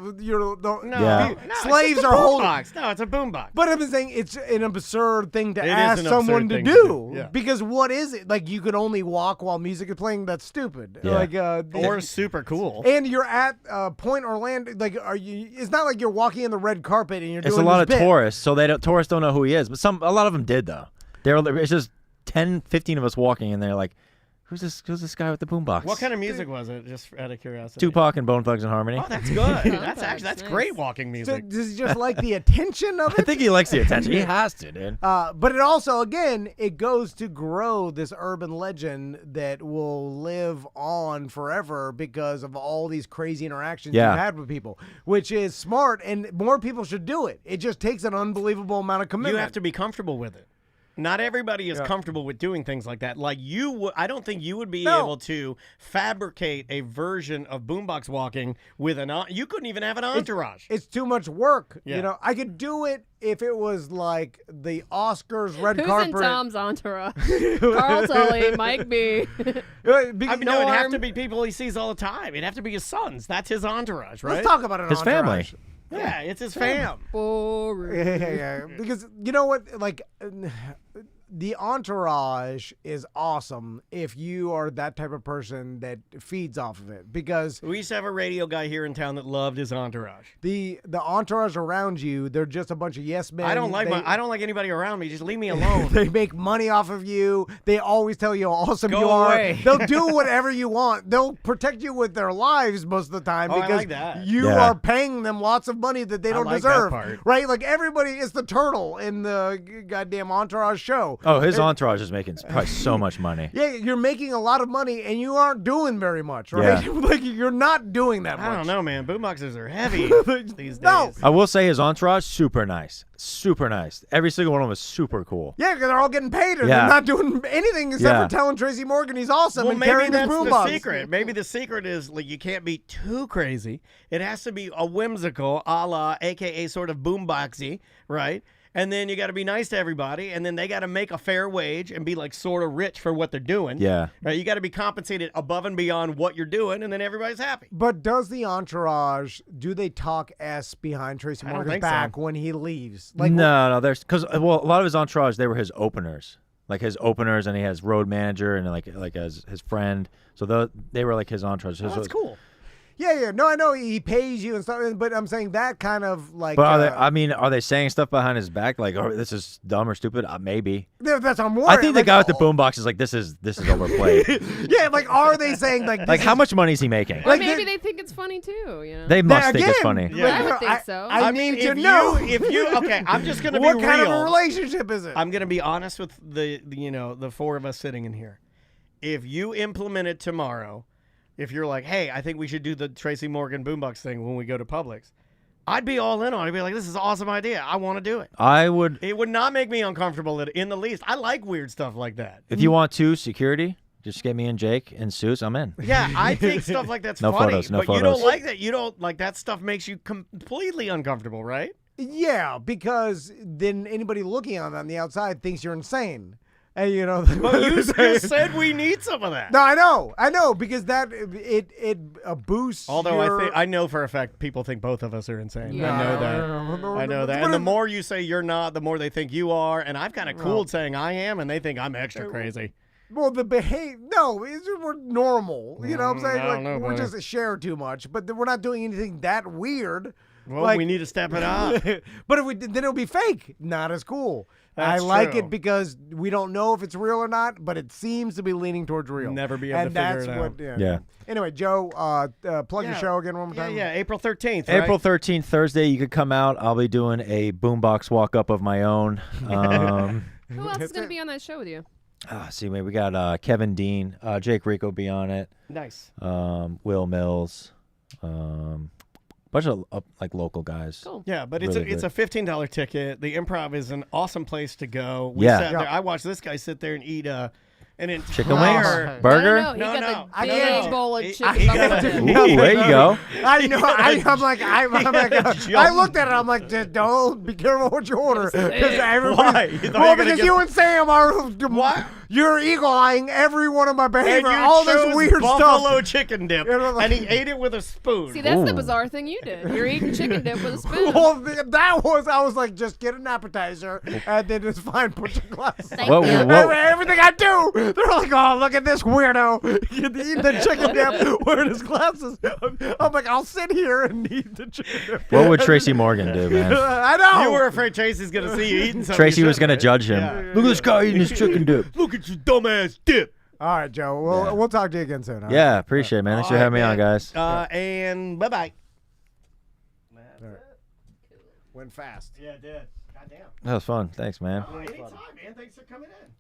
Slaves are holding. No, it's a boombox. But I'm saying it's an absurd thing to ask someone to do. Yeah. Because what is it? Like, you can only walk while music is playing? That's stupid. Yeah. Or super cool. And you're at Point Orlando. Like, are you? It's not like you're walking in the red carpet and you're doing. It's a lot of tourists, so tourists don't know who he is. But a lot of them did though. It's just 10, 15 of us walking, and they're like, Who's this guy with the boombox? What kind of music was it? Just out of curiosity. Tupac and Bone Thugs and Harmony. Oh, that's good. That's nice. Great walking music. So does he just like the attention of it? I think he likes the attention. He has to, dude. But it also, again, it goes to grow this urban legend that will live on forever because of all these crazy interactions you've had with people, which is smart, and more people should do it. It just takes an unbelievable amount of commitment. You have to be comfortable with it. Not everybody is comfortable with doing things like that. Like I don't think you would be able to fabricate a version of boombox walking with you couldn't even have an entourage. It's too much work. Yeah. You know, I could do it if it was like the Oscars red carpet. Who's in Tom's entourage? Carl Tully, Mike B. No, it'd have to be people he sees all the time. It'd have to be his sons. That's his entourage, right? Let's talk about an his entourage. family. Yeah, it's his fam. Boring. Yeah. Because you know what? Like, the entourage is awesome if you are that type of person that feeds off of it. Because we used to have a radio guy here in town that loved his entourage. The entourage around you, they're just a bunch of yes men. I don't like anybody around me. Just leave me alone. They make money off of you. They always tell you how awesome you away. are. They'll do whatever you want. They'll protect you with their lives most of the time because I like that. you are paying them lots of money that they don't deserve. That part. Right? Like, everybody is the turtle in the goddamn entourage show. Oh, his entourage is making probably so much money. Yeah, you're making a lot of money and you aren't doing very much, right? Yeah. Like, you're not doing that much. I don't know, man. Boomboxes are heavy these days. No. I will say his entourage, super nice. Super nice. Every single one of them is super cool. Yeah, because they're all getting paid and they're not doing anything except for telling Tracy Morgan he's awesome and carrying his boombox. Maybe that's the secret. Maybe the secret is, like, you can't be too crazy. It has to be a whimsical, a la, a.k.a. sort of boomboxy, right? And then you got to be nice to everybody, and then they got to make a fair wage and be like sort of rich for what they're doing. Yeah. Right? You got to be compensated above and beyond what you're doing, and then everybody's happy. But does the entourage, do they talk S behind Tracy Morgan's back when he leaves? Like, no, because a lot of his entourage, they were his openers. Like his openers, and he has road manager and like as his friend. So they were like his entourage. That's cool. Yeah. No, I know he pays you and stuff, but I'm saying that kind of like. But are they saying stuff behind his back like, "Oh, this is dumb or stupid"? Maybe. That's what I'm worried. I think the guy with the boombox is like, "This is overplayed." Yeah, like, are they saying like how much money is he making? Or maybe they think it's funny too. You know, they must think it's funny. Yeah. I would think so. I mean, to know if you okay, I'm just gonna be real. What kind of a relationship is it? I'm gonna be honest with the four of us sitting in here. If you implement it tomorrow. If you're like, hey, I think we should do the Tracy Morgan boombox thing when we go to Publix, I'd be all in on it. I'd be like, this is an awesome idea. I want to do it. It would not make me uncomfortable in the least. I like weird stuff like that. If you want security, Just get me and Jake in suits. I'm in. Yeah, I think stuff like that's No funny. photos, no but you photos. don't like that. You don't like that stuff makes you completely uncomfortable, right? Yeah, because then anybody looking on the outside thinks you're insane. And you know, But you just said we need some of that. No, I know, because that it boosts. Although I know for a fact people think both of us are insane. Yeah. I know that. No, I know that. And the more you say you're not, the more they think you are. And I've kind of cooled saying I am, and they think I'm extra crazy. Well, the we're normal. You know what I'm saying? I don't know, we're buddy. just share too much, but we're not doing anything that weird. Well, Like- we need to step it up. But if we did, then it'll be fake, not as cool. That's I like true. it because we don't know if it's real or not, but it seems to be leaning towards real. Never be able and to figure that's it what, out. Yeah. Anyway, Joe, plug your show again one more time. Yeah, April 13th, right? April 13th, Thursday, you could come out. I'll be doing a boombox walk-up of my own. Who else is going to be on that show with you? See, we got Kevin Dean. Jake Rico be on it. Nice. Will Mills. Bunch of like local guys. Cool. Yeah, but Really it's a $15 ticket. The Improv is an awesome place to go. We Yeah. sat there. I watched this guy sit there and eat an Chicken entire wings? Burger? No, he No, got no. the I big can't- bowl of he- chicken. he got bucket. a- Ooh, there you go. I know. I'm like, I jump. looked at it. I'm like, just don't be careful what you order, because Why? everybody. You thought you Well, were gonna because get- you and Sam are. What? You're eagle-eyeing every one of my And behavior. you All this chose weird buffalo stuff. chicken dip, You know, like- and he ate it with a spoon. See, that's the Ooh. bizarre thing you did. You're eating chicken dip with a spoon. Well, I was like, just get an appetizer, and then it's fine. Put your glasses on. Thank Whoa, you. whoa. Everything I do, they're like, oh, look at this weirdo eating the chicken dip wearing his glasses. I'm like, I'll sit here and eat the chicken dip. What would Tracy Morgan do, man? I know. You were afraid Tracy's gonna see you eating something. Tracy you was going to shouldn't judge him. Yeah. Look at this guy eating his chicken dip. Look at your dumbass dip. All right, Joe. Yeah. We'll talk to you again soon. All right? Yeah, appreciate it, man. Thanks for All having me right, on, man. guys. And bye-bye. Went fast. Yeah, it did. Goddamn. That was fun. Thanks, man. Anytime, man. Thanks for coming in.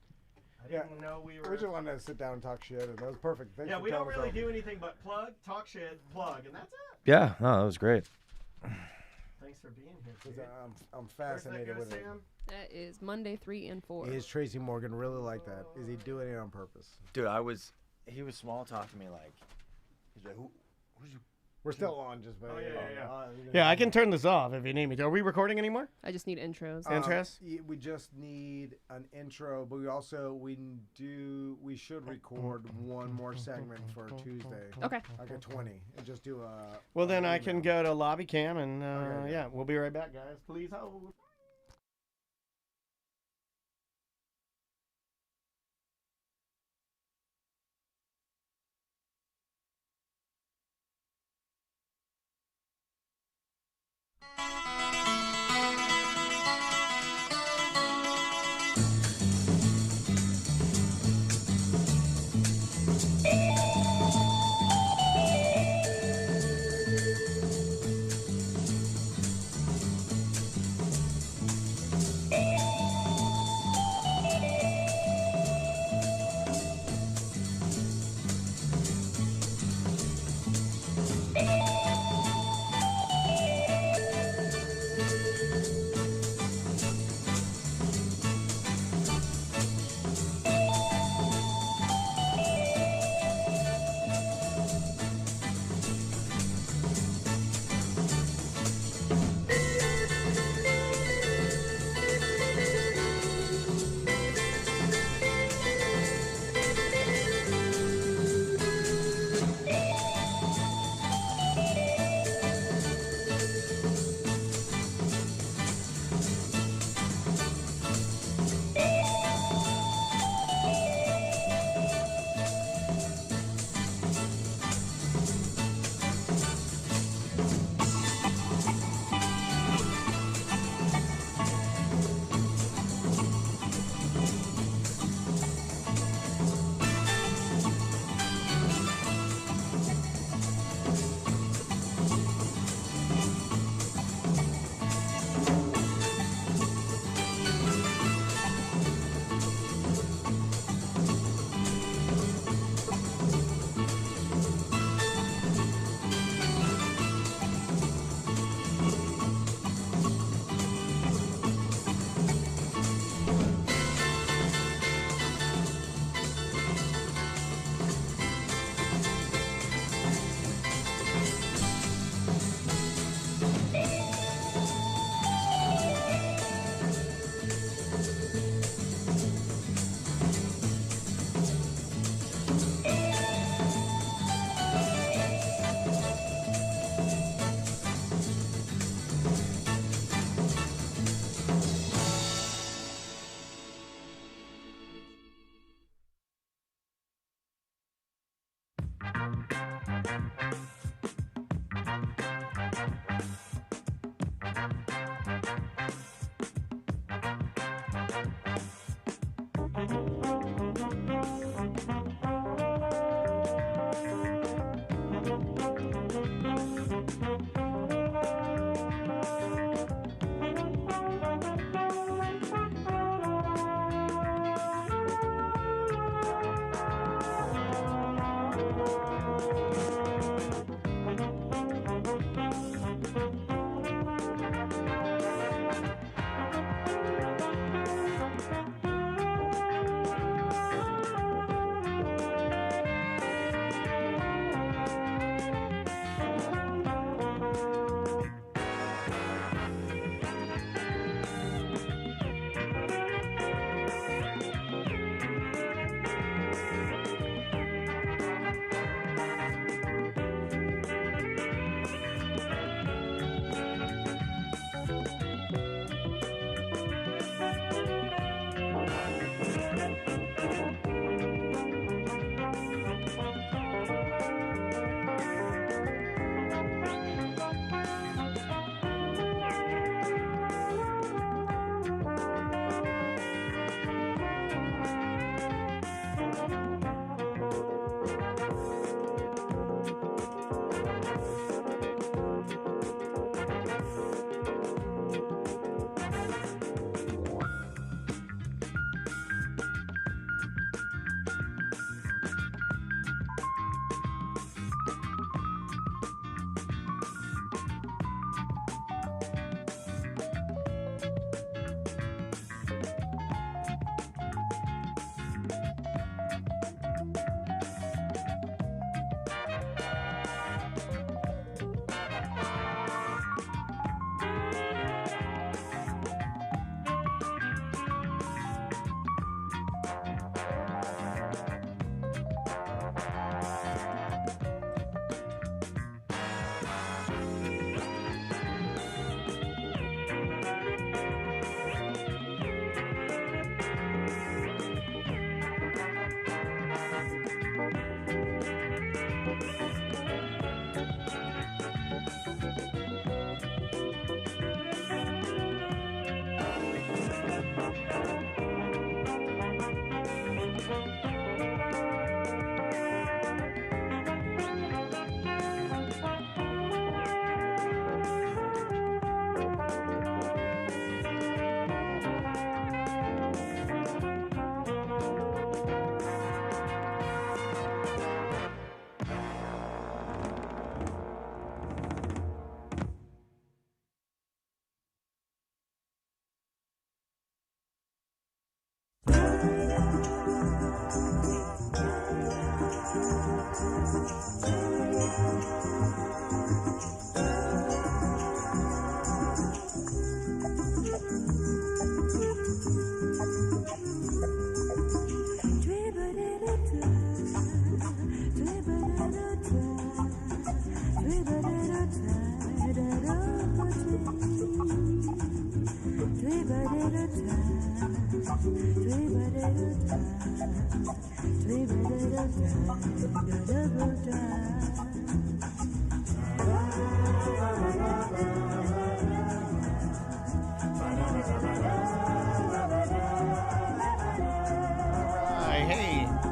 I Yeah. didn't know we were. We just wanted to sit down and talk shit, and that was perfect. Thanks Yeah, for we don't telling us really all. do anything but plug, talk shit, plug, and that's it. Yeah, no, that was great. Thanks for being here. 'Cause dude. I'm Where's that fascinated go, with it. Sam? That is Monday 3 and 4. Is Tracy Morgan really like that? Is he doing it on purpose? Dude, he was small talking to me like, he's like, who's you? We're still on, just by. Yeah, I can turn this off if you need me to. Are we recording anymore? I just need intros. Interest? We just need an intro, but we should record one more segment for Tuesday. Okay. Like a 20, and just do a. Well, then I email. can go to lobby cam and Okay. yeah, we'll be right back, guys. Please hold.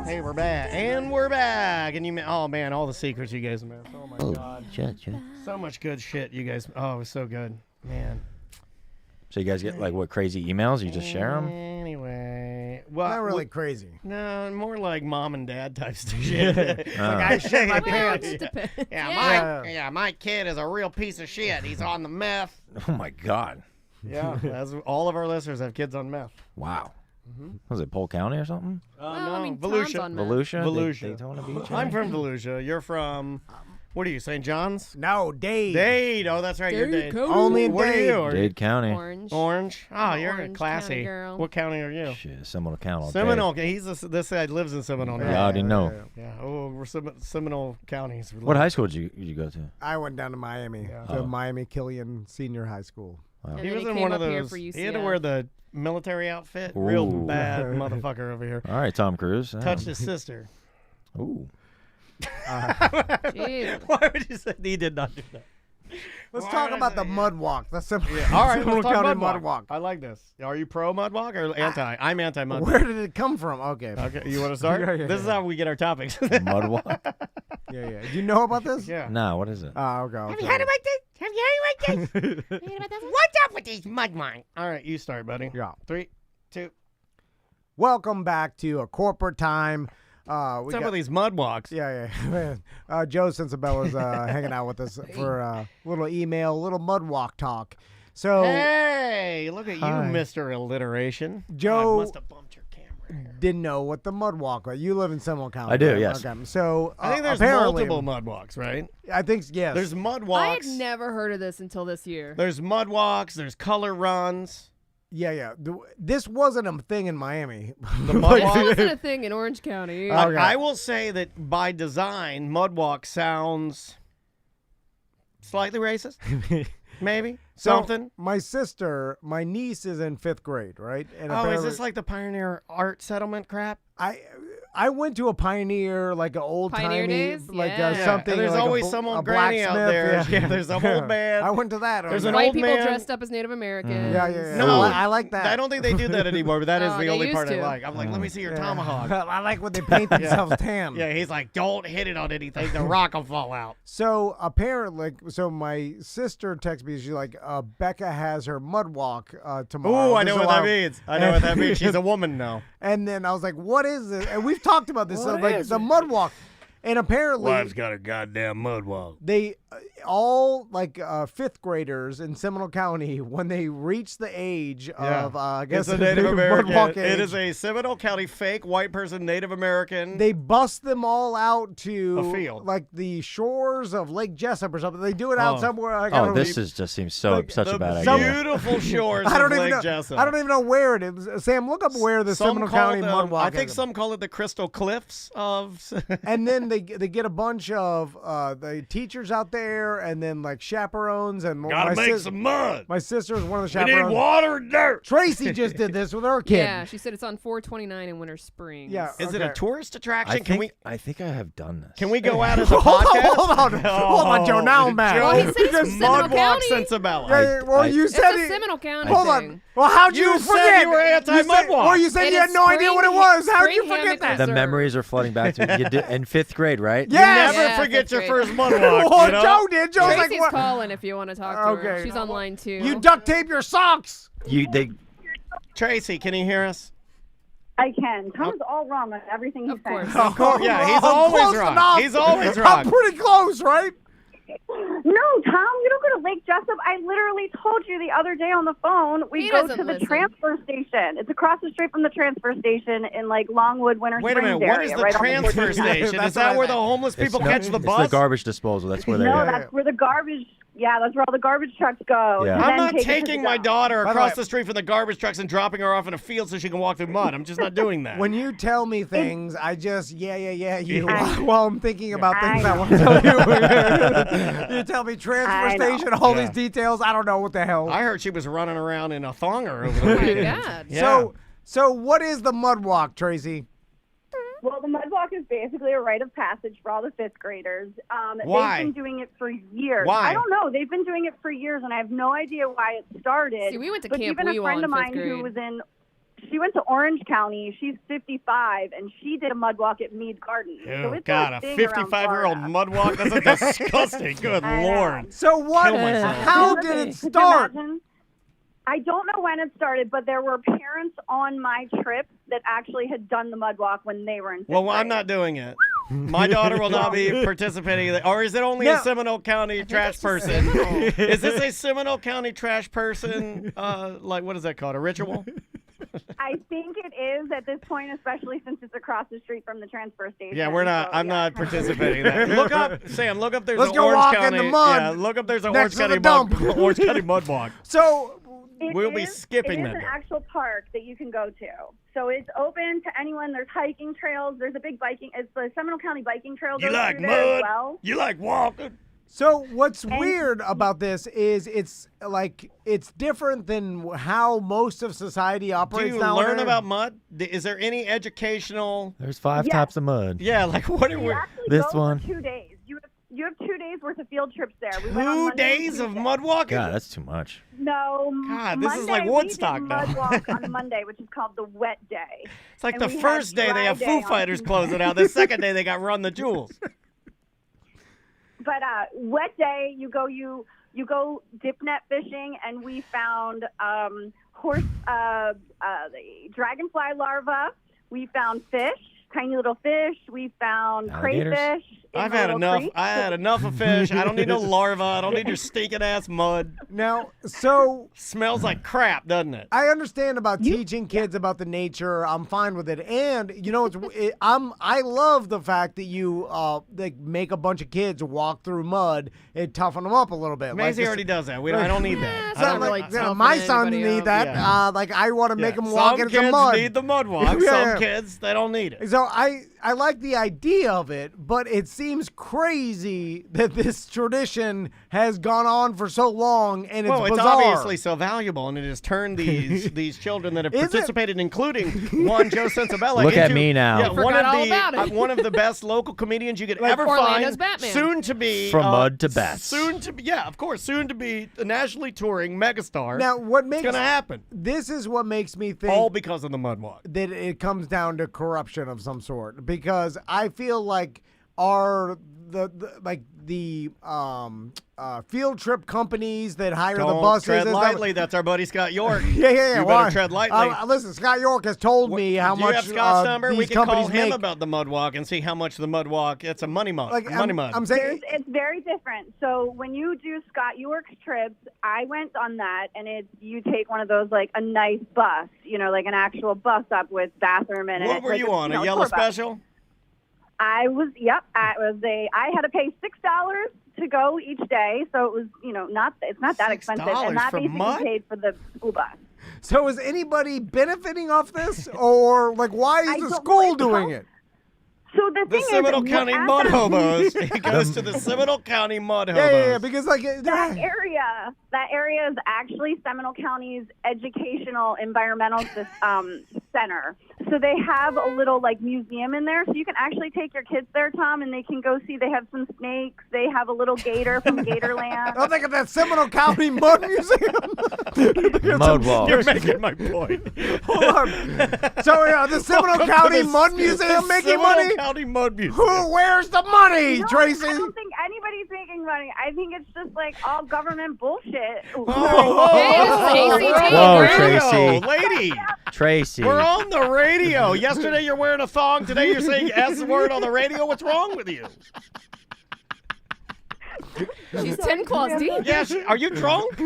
Hey, we're back. And we're back. And oh man, all the secrets you guys missed. Oh my God. Shit. So much good shit you guys. Oh, it was so good. Man. So you guys get like what crazy emails? You just share them? Anyway. Well, Not really crazy. No, more like mom and dad type shit. Like I shit my pants. My kid is a real piece of shit. He's on the meth. Oh my God. Yeah, that's all of our listeners have kids on meth. Wow. Was it Polk County or something? No, I mean, Tom's on meth. Volusia? Daytona Beach? I'm from Volusia. You're from, what are you, St. John's? No, Dade. Dade. Oh, that's right. You're Dade. Only in Where Dade. are you? Dade County. Orange. Oh, you're Orange classy. County girl. What county are you? Shit, Seminole County. Seminole. This guy lives in Seminole. You now. already know. Yeah. Oh, we're Seminole counties. What high school did you go to? I went down to Miami, to Miami Killian Senior High School. Wow. And He then was he in came one of up here those. for He had to UCF. wear the military outfit. Real Ooh. bad motherfucker over here. All right, Tom Cruise. Touched his sister. Ooh. Jeez. Why would you say he did not do that? Let's talk about the mud walk. That's simple. All right, Seminole let's talk County mud walk. I like this. Are you pro mud walk or anti? I'm anti mud walk. Where did it come from? Okay. Okay, you want to start? Yeah. This is how we get our topics. Mud walk? Yeah. Do you know about this? Yeah. Nah, what is it? Okay. Have you heard about this? Have you heard about this? What's up with these mud wine? All right, you start, buddy. Yeah. 3, 2. Welcome back to a corporate time. What's up with these mud walks? Yeah. Joe Sensabella's hanging out with us for a little email, a little mud walk talk. So Hey, look at Hi. you, Mr. Alliteration. Joe- I must have bumped your camera here. didn't know what the mud walk was. You live in Seminole County. I do, right? yes. Okay. So I think there's apparently, multiple mud walks, right? I think yes. There's mud I walks. had never heard of this until this year. There's mud walks. There's color runs. Yeah. This wasn't a thing in Miami. The mud It walk. wasn't a thing in Orange County. Okay. I will say that by design, mud walk sounds slightly racist. Maybe So, something. My niece is in 5th grade, right? And Oh, is apparently- this like the Pioneer Art Settlement crap? I went to a Pioneer, like an old Pioneer timey, days? like Yeah. something. And there's like always a some old a granny out blacksmith, there. Yeah, Yeah, there's some old man. I went to that. There's Okay. an White old people man. dressed up as Native Americans. Yeah. No, I like that. I don't think they do that anymore, but that is Oh, the they only used part I to. like. I'm like, let me see your Yeah. tomahawk. I like when they paint themselves tan. Yeah, he's like, don't hit it on anything. The rock will fall out. So apparently, my sister texted me. She's like, Becca has her mud walk tomorrow. Ooh, I know what that means. means. I know what that means. She's a woman now. And then I was like, what is it? And we've talked about this, What like is the it? mud walk. And apparently, got a goddamn mud walk. they all like 5th graders in Seminole County, when they reach the age of, I guess, it's a Native mud American. walk It age, is a Seminole County fake white person Native American. they bust them all out to A field. like the shores of Lake Jessup or something. They do it out Oh. somewhere. Like, I Oh, don't this know, just seems so like, such the a bad some- idea. beautiful shores I don't of even Lake know. Jessup. I don't even know where it is. Sam, look up where the Some Seminole call County them- mud walk I think is. some call it the Crystal Cliffs of. And then they get a bunch of the teachers out there, and then like chaperones, and mud. My sister is one of the chaperones. water and dirt. Tracy just did this with her kid. Yeah, she said it's on 429 in Winter Springs. Yeah. Is it a Okay. tourist attraction? I think I have done this. Can we go out as a Hold podcast? Hold on, Joe. Now I'm mad. Well, he said it's Joe, from Seminole mud walk County. Sensabella. Yeah, well, you It's said a it. Seminole County Hold thing. on. Well, how'd You you said forget? you were anti-mud said- walk. Well, you said It you had is no idea what it Spring- was. How'd you Spring forget Hammock that? The Reserve. memories are flooding back to you did, in 5th grade, right? Yes. Never Yeah, forget fifth your grade. first mud walk. Well, you know? Joe did. Joe's like, Tracy's what? calling if you want to talk to her. Okay. She's online too. You duct tape your socks. Tracy, can you hear us? I can. Tom's all wrong on everything he's Of saying. course. Of course, yeah, he's I'm always close wrong. enough. He's always I'm wrong. pretty close, right? No, Tom, you don't go to Lake Jessup. I literally told you the other day on the phone we He go doesn't to the listen. transfer station. It's across the street from the transfer station in like Longwood, Winter Wait a Springs minute. What area, is the right on transfer 49. station? That's Is that what I where the meant. homeless people It's catch the It's bus? the garbage disposal. That's where they No, are. that's where the garbage. Yeah, that's where all the garbage trucks go. Yeah. And I'm then not take it to taking the my dump. daughter By the across way- the street from the garbage trucks and dropping her off in a field so she can walk through mud. I'm just not doing that. When you tell me things, I just you I- while I'm thinking about things I I want to tell you. You tell me transfer I know. station, all Yeah. these details. I don't know what the hell. I heard she was running around in a thonger over Oh the my weekend. God. Yeah. So what is the mud walk, Tracy? Well, the mud walk is basically a rite of passage for all the 5th graders. Why? They've been doing it for years. Why? I don't know. They've been doing it for years, and I have no idea why it started. See, we went to but Camp even a Weewah friend in of fifth mine who grade. was she went to Orange County. She's 55, and she did a mud walk at Meade Garden. So Oh, it's God, a thing around 55-year-old Florida. mud walk? That's disgusting. Good I know. Lord. So what? Kill myself. How Listen, did it could you start? imagine? I don't know when it started, but there were parents on my trip that actually had done the mud walk when they were in 5th Well, grade. I'm not doing it. My daughter will not be participating. Or is it only No. a Seminole County trash it's person? Seminole. Is this a Seminole County trash person? Like, what is that called? A ritual? I think it is at this point, especially since it's across the street from the transfer station. Yeah, we're not. So, I'm yeah, not kind of- participating in that. Look up, Sam. Look up. There's Let's an go Orange walk in County. the mud Yeah, look up. There's an next Orange to the County mud. dump. Orange County mud walk. So It We'll be is- skipping It that is an day. actual park that you can go to. So it's open to anyone. There's hiking trails. There's a big biking. It's the Seminole County Biking Trail. You goes like through there as mud? well. You like walking? So what's weird about this is it's different than how most of society Do operates you now. learn about mud? Is there any educational? There's 5 Yes. types of mud. Yeah, like what are You we? actually This go one. for 2 days. You have 2 days worth of field trips there. We went on 2 Monday and days of Tuesday. mud walking? God, that's too much. No, God, this is Monday, like Woodstock we did now. mud walk on Monday, which is called the wet day. It's like And the we had first day they dry have day Foo on Fighters Tuesday. closing out. The second day they got Run the Jewels. But wet day, you go dip net fishing, and we found the dragonfly larva. We found fish. tiny little fish. We found Alligators? crayfish. I've had enough. I had enough of fish. I don't need no larva. I don't need your stinking ass mud. Now, so Smells like crap, doesn't it? I understand about teaching kids about the nature. I'm fine with it, and you know, I love the fact that you like make a bunch of kids walk through mud and toughen them up a little bit. Maisie like already does that. I don't need that. It's I not don't really like, toughen my son anybody need up. that. Yeah. Like I want to make him walk Some into kids mud. need the mud walk. Yeah. Some kids, they don't need it. So I like the idea of it, but it seems crazy that this tradition has gone on for so long, and it's Well, it's bizarre. obviously so valuable, and it has turned these children that have Is it? participated, including one Joe Sensabella. Look at into- me now. Yeah, Forgot one of all the about it. one of the best local comedians you could ever Orlando's find. Batman. Soon to be From mud to bats. Soon to be, yeah, of course, soon to be a nationally touring megastar. Now, what it's makes gonna happen? this is what makes me think All because of the mud walk. that it comes down to corruption of some sort, because I feel like the field trip companies that hire the Don't buses tread and lightly. That's our buddy Scott York. Yeah. You better why? tread lightly. Listen, Scott York has told me how Do much you have Scott's number? these We can call companies him make. about the mud walk and see how much the mud walk. It's a money mud. Money mud. I'm saying It's very different. So when you do Scott York's trips, I went on that, and it's you take one of those like a nice bus, like an actual bus up with bathroom in it. What were like you on? A tour yellow bus. special? I was. Yep. I had to pay $6 to go each day, so it was it's not that expensive, $6 and that for basically mud? paid for the school bus. so. Is anybody benefiting off this, or like why I is the don't school know. doing it? So the The thing Seminole is, County at Mud that- Hobos. He goes to the Seminole County Mud Hobos. Yeah, because like That area is actually Seminole County's educational environmental center. So they have a little like museum in there, so you can actually take your kids there, Tom, and they can go see. They have some snakes. They have a little gator from Gatorland. I'm thinking that Seminole County Mud Museum. Mud wall. You're making my point. Hold on. So the Seminole Welcome to County the- Mud Museum the making Seminole money. County Mud Museum. Where's the money, No, Tracy? I don't think anybody's making money. I think it's just like all government bullshit. Hey, this is ACT. Whoa, Radio. Tracy. Lady, Tracy. we're on the radio. Yesterday you're wearing a thong. Today you're saying S word on the radio. What's wrong with you? She's 10 claws deep. Yeah, are you drunk?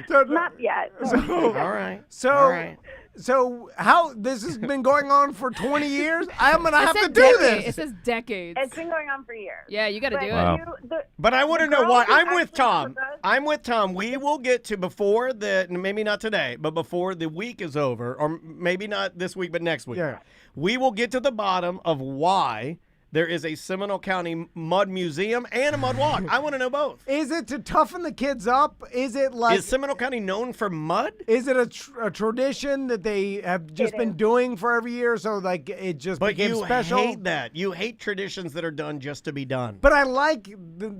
Not yet. All right. So, All right. so how this has been going on for 20 years? I'm gonna It have to says do decade. It this. says decades. It's been going on for years. Yeah, you got to But do it. Wow. But I want to the know girl why. who I'm with actually Tom. told us- I'm with Tom. We will get to before the, maybe not today, but before the week is over, or maybe not this week, but next week. Yeah. We will get to the bottom of why there is a Seminole County Mud Museum and a mud walk. I want to know both. Is it to toughen the kids up? Is it like? Is Seminole County known for mud? Is it a tradition that they have just It been is. doing for every year? So like it just But became you special. hate that. You hate traditions that are done just to be done. But I like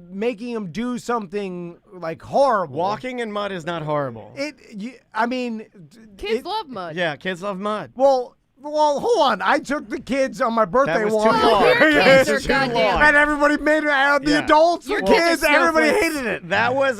making them do something like horrible. Walking in mud is not horrible. I mean, Kids love mud. Yeah, kids love mud. Well, hold on. I took the kids on my birthday was walk. too long. Your kids That's are too goddamn. long. And everybody made it out. The Yeah. adults, the Your kids are kids, everybody snowflakes. hated it. That was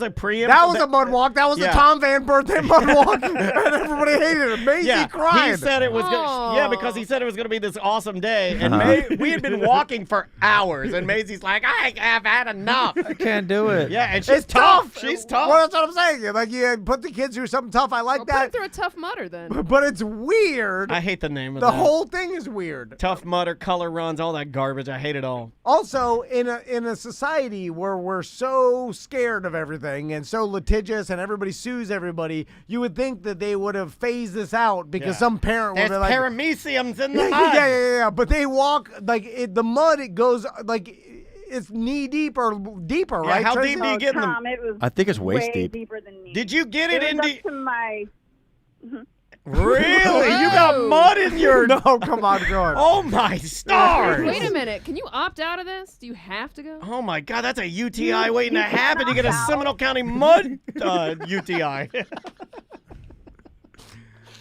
a preempt. That was a mud walk. That was Yeah. the Tom Van birthday mud walk. And everybody hated it. Maisie Yeah, cried. he said it was Aw. yeah, because he said it was going to be this awesome day, and we had been walking for hours, and Maisie's like, I have had enough. I can't do it. Yeah, and she's It's tough. She's tough. Well, that's what I'm saying. Like, you put the kids through something tough. I like Well, put them that. through a tough mudder then. But it's weird. I hate the name of The that. whole thing is weird. Tough Mudder, color runs, all that garbage. I hate it all. Also, in a society where we're so scared of everything and so litigious and everybody sues everybody, you would think that they would have phased this out because Yeah. some parent would There's be like, parameciums in the yeah, mud. yeah. But they walk like the mud. It goes like it's knee deep or deeper, Yeah, right? how Tracy? deep do you get in them? Tom, it was I think it's way waist deep. deeper than me. Did you get it It was into? up to my. Really? You got Whoa. mud in your? No, come on, go on. Oh my stars! Wait a minute. Can you opt out of this? Do you have to go? Oh my God, that's a UTI waiting to happen. You get a Seminole County mud UTI.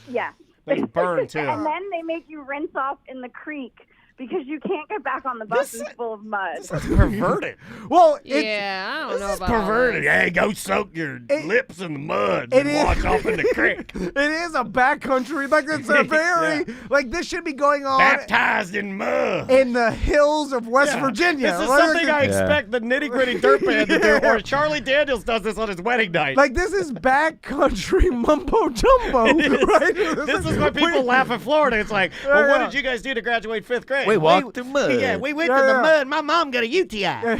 Yeah. They burn too. And then they make you rinse off in the creek because you can't get back on the buses full of mud. This is perverted. Well, Yeah, I don't know about all Perverted. this. Hey, go soak your lips in the mud it and is- wash off in the creek. it is a backcountry. Like it's a very like this should be going on Baptized in mud. in the hills of West Yeah. Virginia. This is Like, something I expect the nitty gritty dirt band to do, or Charlie Daniels does this on his wedding night. Like this is backcountry mumbo jumbo, right? This is why people laugh in Florida. It's like, well, what did you guys do to graduate 5th grade? We walked through mud. Yeah, we went Yeah, to the yeah. mud. My mom got a UTI.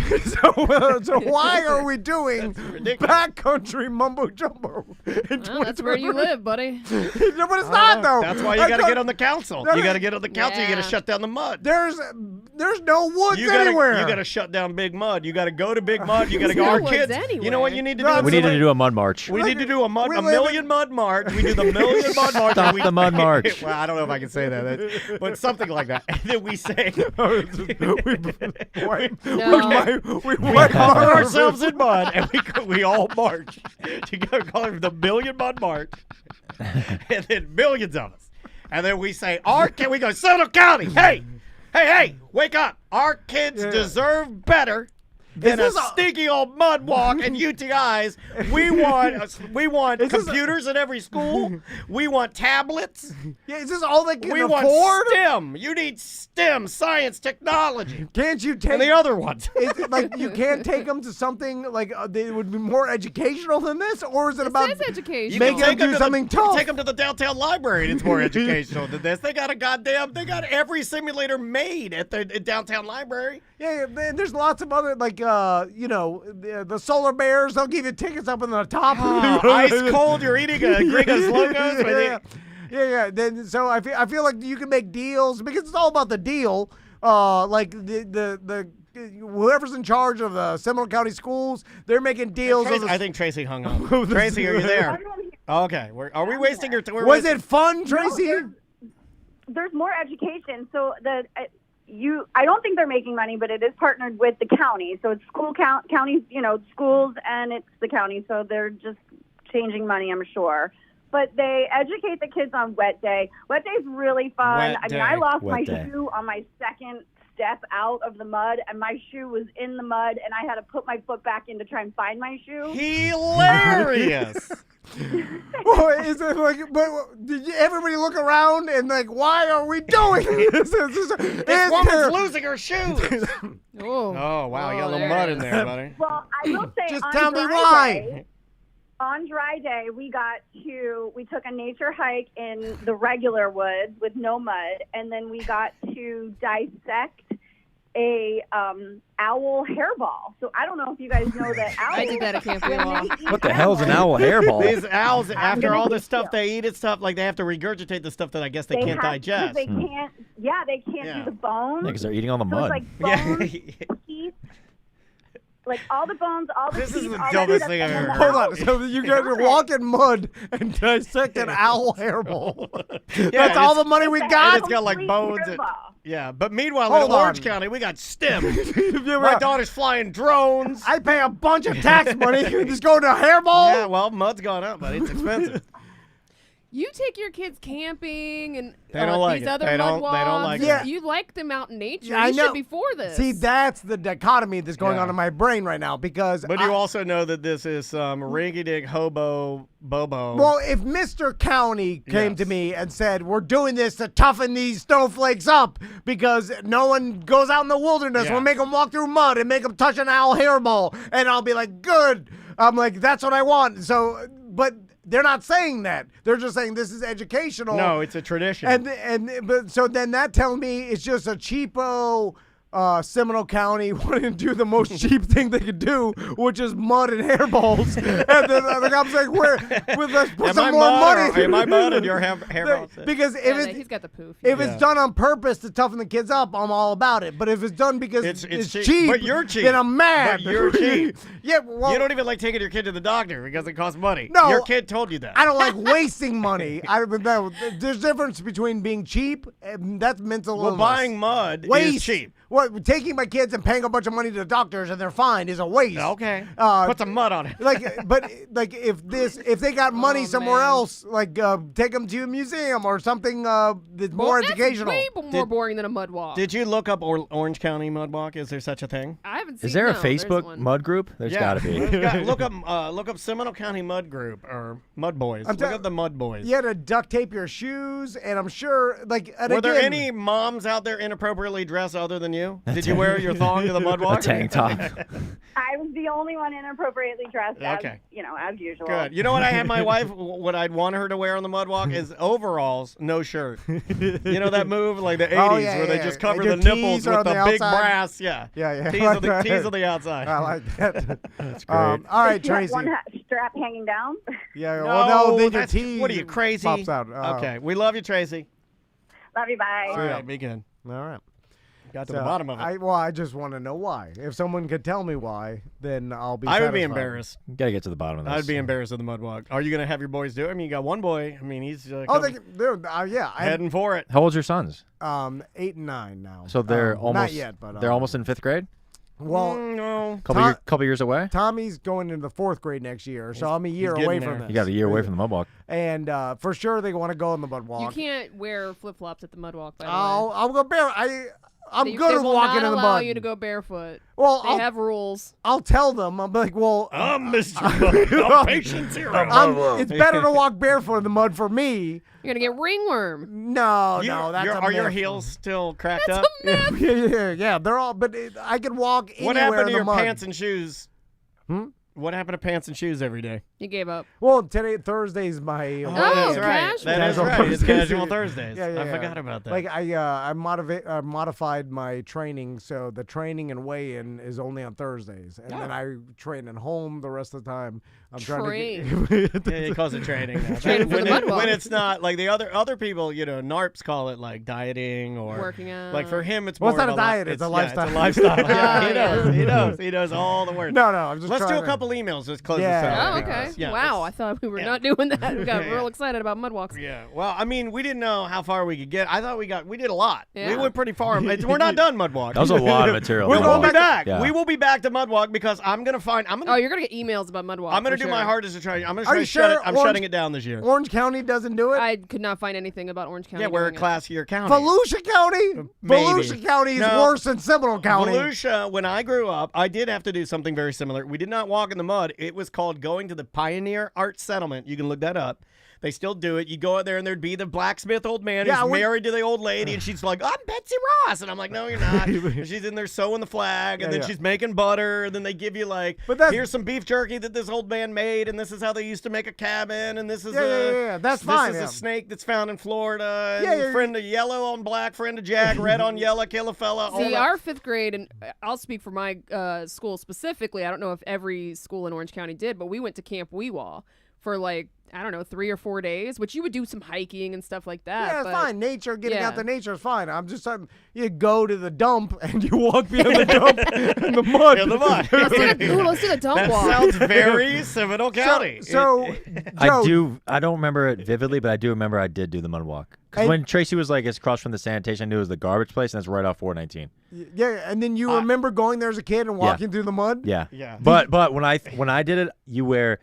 So why are we doing ridiculous. backcountry mumbo jumbo? Well, that's where you live, buddy. No, but it's not though. That's why you got to get on the council. No, You no. got to get on the council. You got Yeah. to shut down the mud. There's no woods You gotta, anywhere. You got to shut down Big Mud. You got to go to Big Mud. You got to go. no Our woods kids. You know what anywhere. you need to No, do? We needed to do a mud march. We need to do a we live million mud march. We do the million mud march. Stop and we, the mud march. Well, I don't know if I can say that, but something like that. And then we say we we wipe cover our- ourselves in mud, and we all march together. Call it the million mud march, and then millions of us, and then we say, can we go Seminole County? Hey, wake up! Our kids deserve better than a this a- stinky old mud walk and UTIs. We want computers in every school. We want tablets. Yeah, is this all they can We afford? want STEM. You need STEM, science, technology, Can't you take and the other ones. Is it like you can't take them to something like they would be more educational than this, or is it about It says education. You Make can them do to something you can tough. take them to the downtown library, and it's more educational than this. They got every simulator made at the downtown library. Yeah, there's lots of other like the solar bears. They'll give you tickets up in the top. Ice cold. You're eating a Gringos Locos. Yeah. Then so I feel like you can make deals because it's all about the deal. Like the whoever's in charge of the Seminole County schools, they're making deals. Tracy, with I think Tracy hung up. Tracy, are you there? Okay. Are we wasting your time? Was it fun, Tracy? There's more education. So I don't think they're making money, but it is partnered with the county. So it's counties, schools, and it's the county. So they're just changing money, I'm sure. But they educate the kids on wet day. Wet day is really fun. I lost Wet my day. shoe on my second step out of the mud, and my shoe was in the mud, and I had to put my foot back in to try and find my shoe. Hilarious. Well, is it like? But did everybody look around and like, why are we doing this? This woman's losing her shoes. Oh, Oh, wow. You got a little there mud it in is. there, buddy. Well, I will say Just on tell me dry why. Day, on dry day, we took a nature hike in the regular woods with no mud, and then we got to dissect a owl hairball. So I don't know if you guys know that owls. I did that at Camp Wheelock. What the hell's an owl hairball? These owls, after gonna all the teach stuff you. they eat and stuff, like they have to regurgitate the stuff that I guess they can't have to, 'cause digest. They can't. Yeah, they can't Yeah. do the bones. Because they're eating all the So it's mud. like Yeah. bones, teeth, like all the bones, all the This is teeth, the all that dumbest stuff, thing I've and ever then heard. the Hold on. So you guys are walking mud and dissect an owl hairball. That's all the money we and got. it's got like complete bones. And, hairball. yeah, but meanwhile Hold in Orange on. County, we got STEM. Yeah, My daughter's flying drones. I pay a bunch of tax money just go to a hairball. Yeah, well, mud's gone up, but it's expensive. You take your kids camping and They don't like these it. other They mud don't like walks. it. Yeah. You like them out in nature. Yeah, I you know. should before this. See, that's the dichotomy that's going Yeah. on in my brain right now because. But you also know that this is some rinky-dink hobo bobo. Well, if Mr. County came to Yes. me and said, we're doing this to toughen these snowflakes up because no one goes out in the wilderness, Yeah. we'll make them walk through mud and make them touch an owl hairball. And I'll be like, good. I'm like, that's what I want. So, but they're not saying that. They're just saying this is educational. no, it's a tradition. But so then that tells me it's just a cheapo Seminole County wanting to do the most cheap thing they could do, which is mud and hairballs. And then the cop's like, let's put am some I more mud money. Or am I mud and your hair Because Yeah, if he's got the poof. if Yeah. it's done on purpose to toughen the kids up, I'm all about it. But if it's done because It's cheap. cheap, But you're cheap. then I'm mad. But you're cheap. Yeah, well, you don't even like taking your kid to the doctor because it costs money. No. Your kid told you that. I don't like wasting money. There's difference between being cheap and that's mental Well, illness. buying mud is Waste. cheap. what taking my kids and paying a bunch of money to the doctors and they're fine is a waste. Okay. Uh, Put some mud on it. But if they got money somewhere man. else, like take them to a museum or something that's more That's educational. way more boring than a mud walk. Did you look up Orange County Mud Walk? Is there such a thing? I haven't seen. Is there a no, there's Facebook one. mud group? There's got to be. Look up Seminole County Mud Group or Mud Boys. Look up the Mud Boys. You had to duct tape your shoes, and I'm sure, Were there any moms out there inappropriately dressed other than you? Did you wear your thong to the mud walk? A tank top. I was the only one inappropriately dressed, Okay. as usual. Good. You know what I had my wife, what I'd want her to wear on the mud walk is overalls, no shirt. You know that move like the 80s where they just cover Your the nipples tees are with on the the big outside. brass. Yeah. Yeah. Tees on the outside. I like that. That's great. All right, Did you have Tracy. one strap hanging down? Yeah. No, Well, no, then your that's- tees. What are you, crazy? Pops out. Okay. We love you, Tracy. Love you, bye. All right, be good. All right. Got to the bottom of it. I just want to know why. If someone could tell me why, then I'll be. I would be satisfied. embarrassed. Gotta get to the bottom of this. I'd be embarrassed of the mud walk. Are you going to have your boys do it? I mean, you got one boy. I mean, he's Oh, they're yeah. heading for it. How old's your sons? 8 and 9 now. So they're almost not yet, but they're almost in 5th grade. Well, No. Couple years away. Tommy's going into the 4th grade next year, so I'm a year getting away there. from this. You got a year away from the mud walk. And for sure they want to go on the mud You walk. can't wear flip flops at the mud walk. By the way. I'll go bare. I'm They good at will walking not in the allow mud. you to go barefoot. Well, They have rules. I'll tell them. I'm like, well, I'm Mr. Mud. I'm patient zero. it's better to walk barefoot in the mud for me. You're gonna get ringworm. No, that's a Are your myth. heels still cracked up? Yeah, they're all. But I can walk anywhere What happened in to the your mud. pants and shoes? What happened to pants and shoes every day? You gave up. Well, Thursday's my. Oh, that's right. casual. That is Casual right. It's Thursdays. casual Thursdays. Yeah, I forgot about that. Like I modified my training, so the training and weigh-in is only on Thursdays, and then I train at home the rest of the time. I'm trying to get, yeah, he calls it training now. Training for the mud walk. When it's not like the other people, NARPs call it like dieting or Working out. Like for him, it's Well, more it's not of a diet, it's a lifestyle. It's a lifestyle. Oh, He knows. He knows all the words. No, I'm just. Let's do trying a couple emails. Let's close Yeah. this out. Oh, because- okay. yeah, wow, I let's- thought we were yeah. not doing that. We got Yeah. real excited about mud walks. Yeah. Well, I mean, we didn't know how far we could get. I thought we did a lot. We Yeah. went pretty far. We're not done, Mudwalk. That was a lot of material. We to will walk. be back. Yeah. We will be back to Mudwalk because I'm gonna Oh, you're gonna get emails about mud walks. I'm gonna for do sure. my hardest to try. I'm gonna Are try you to shut sure it. I'm Orange- shutting it down this year. Orange County doesn't do it. I could not find anything about Orange County. Yeah, we're a doing it. classier county. Volusia County. Maybe. Volusia County is No. worse than Seminole County. Volusia, when I grew up, I did have to do something very similar. We did not walk in the mud. It was called going to the Pioneer Art Settlement. You can look that up. They still do it. You go out there and there'd be the blacksmith old man Yeah, who's we- married to the old lady, and she's like, "I'm Betsy Ross," and I'm like, "No, you're not." And she's in there sewing the flag, and then Yeah. she's making butter, and then they give you like, But that's- "Here's some beef jerky that this old man made, and this is how they used to make a cabin, and this is Yeah. That's fine. This is yeah. a snake that's found in Florida. Yeah, And yeah, friend of yellow on black, friend of Jack, red on yellow, kill a fella. all See, that. our 5th grade, and I'll speak for my school specifically. I don't know if every school in Orange County did, but we went to Camp Weewaw for like, I don't know, 3 or 4 days, which you would do some hiking and stuff like that. Yeah, it's but fine. Nature, getting yeah. out to nature is fine. I'm just saying, you go to the dump and you walk behind the dump in the mud. In the mud. Let's do the dump That walk. sounds very Seminole County. So, I Joe, I don't remember it vividly, but I do remember I did do the mud walk. Because And- when Tracy was like, it's across from the sanitation, I knew it was the garbage place, and that's right off 419. yeah, and then you remember going there as a kid and walking through the mud? Yeah. Yeah. But when I did it, you wear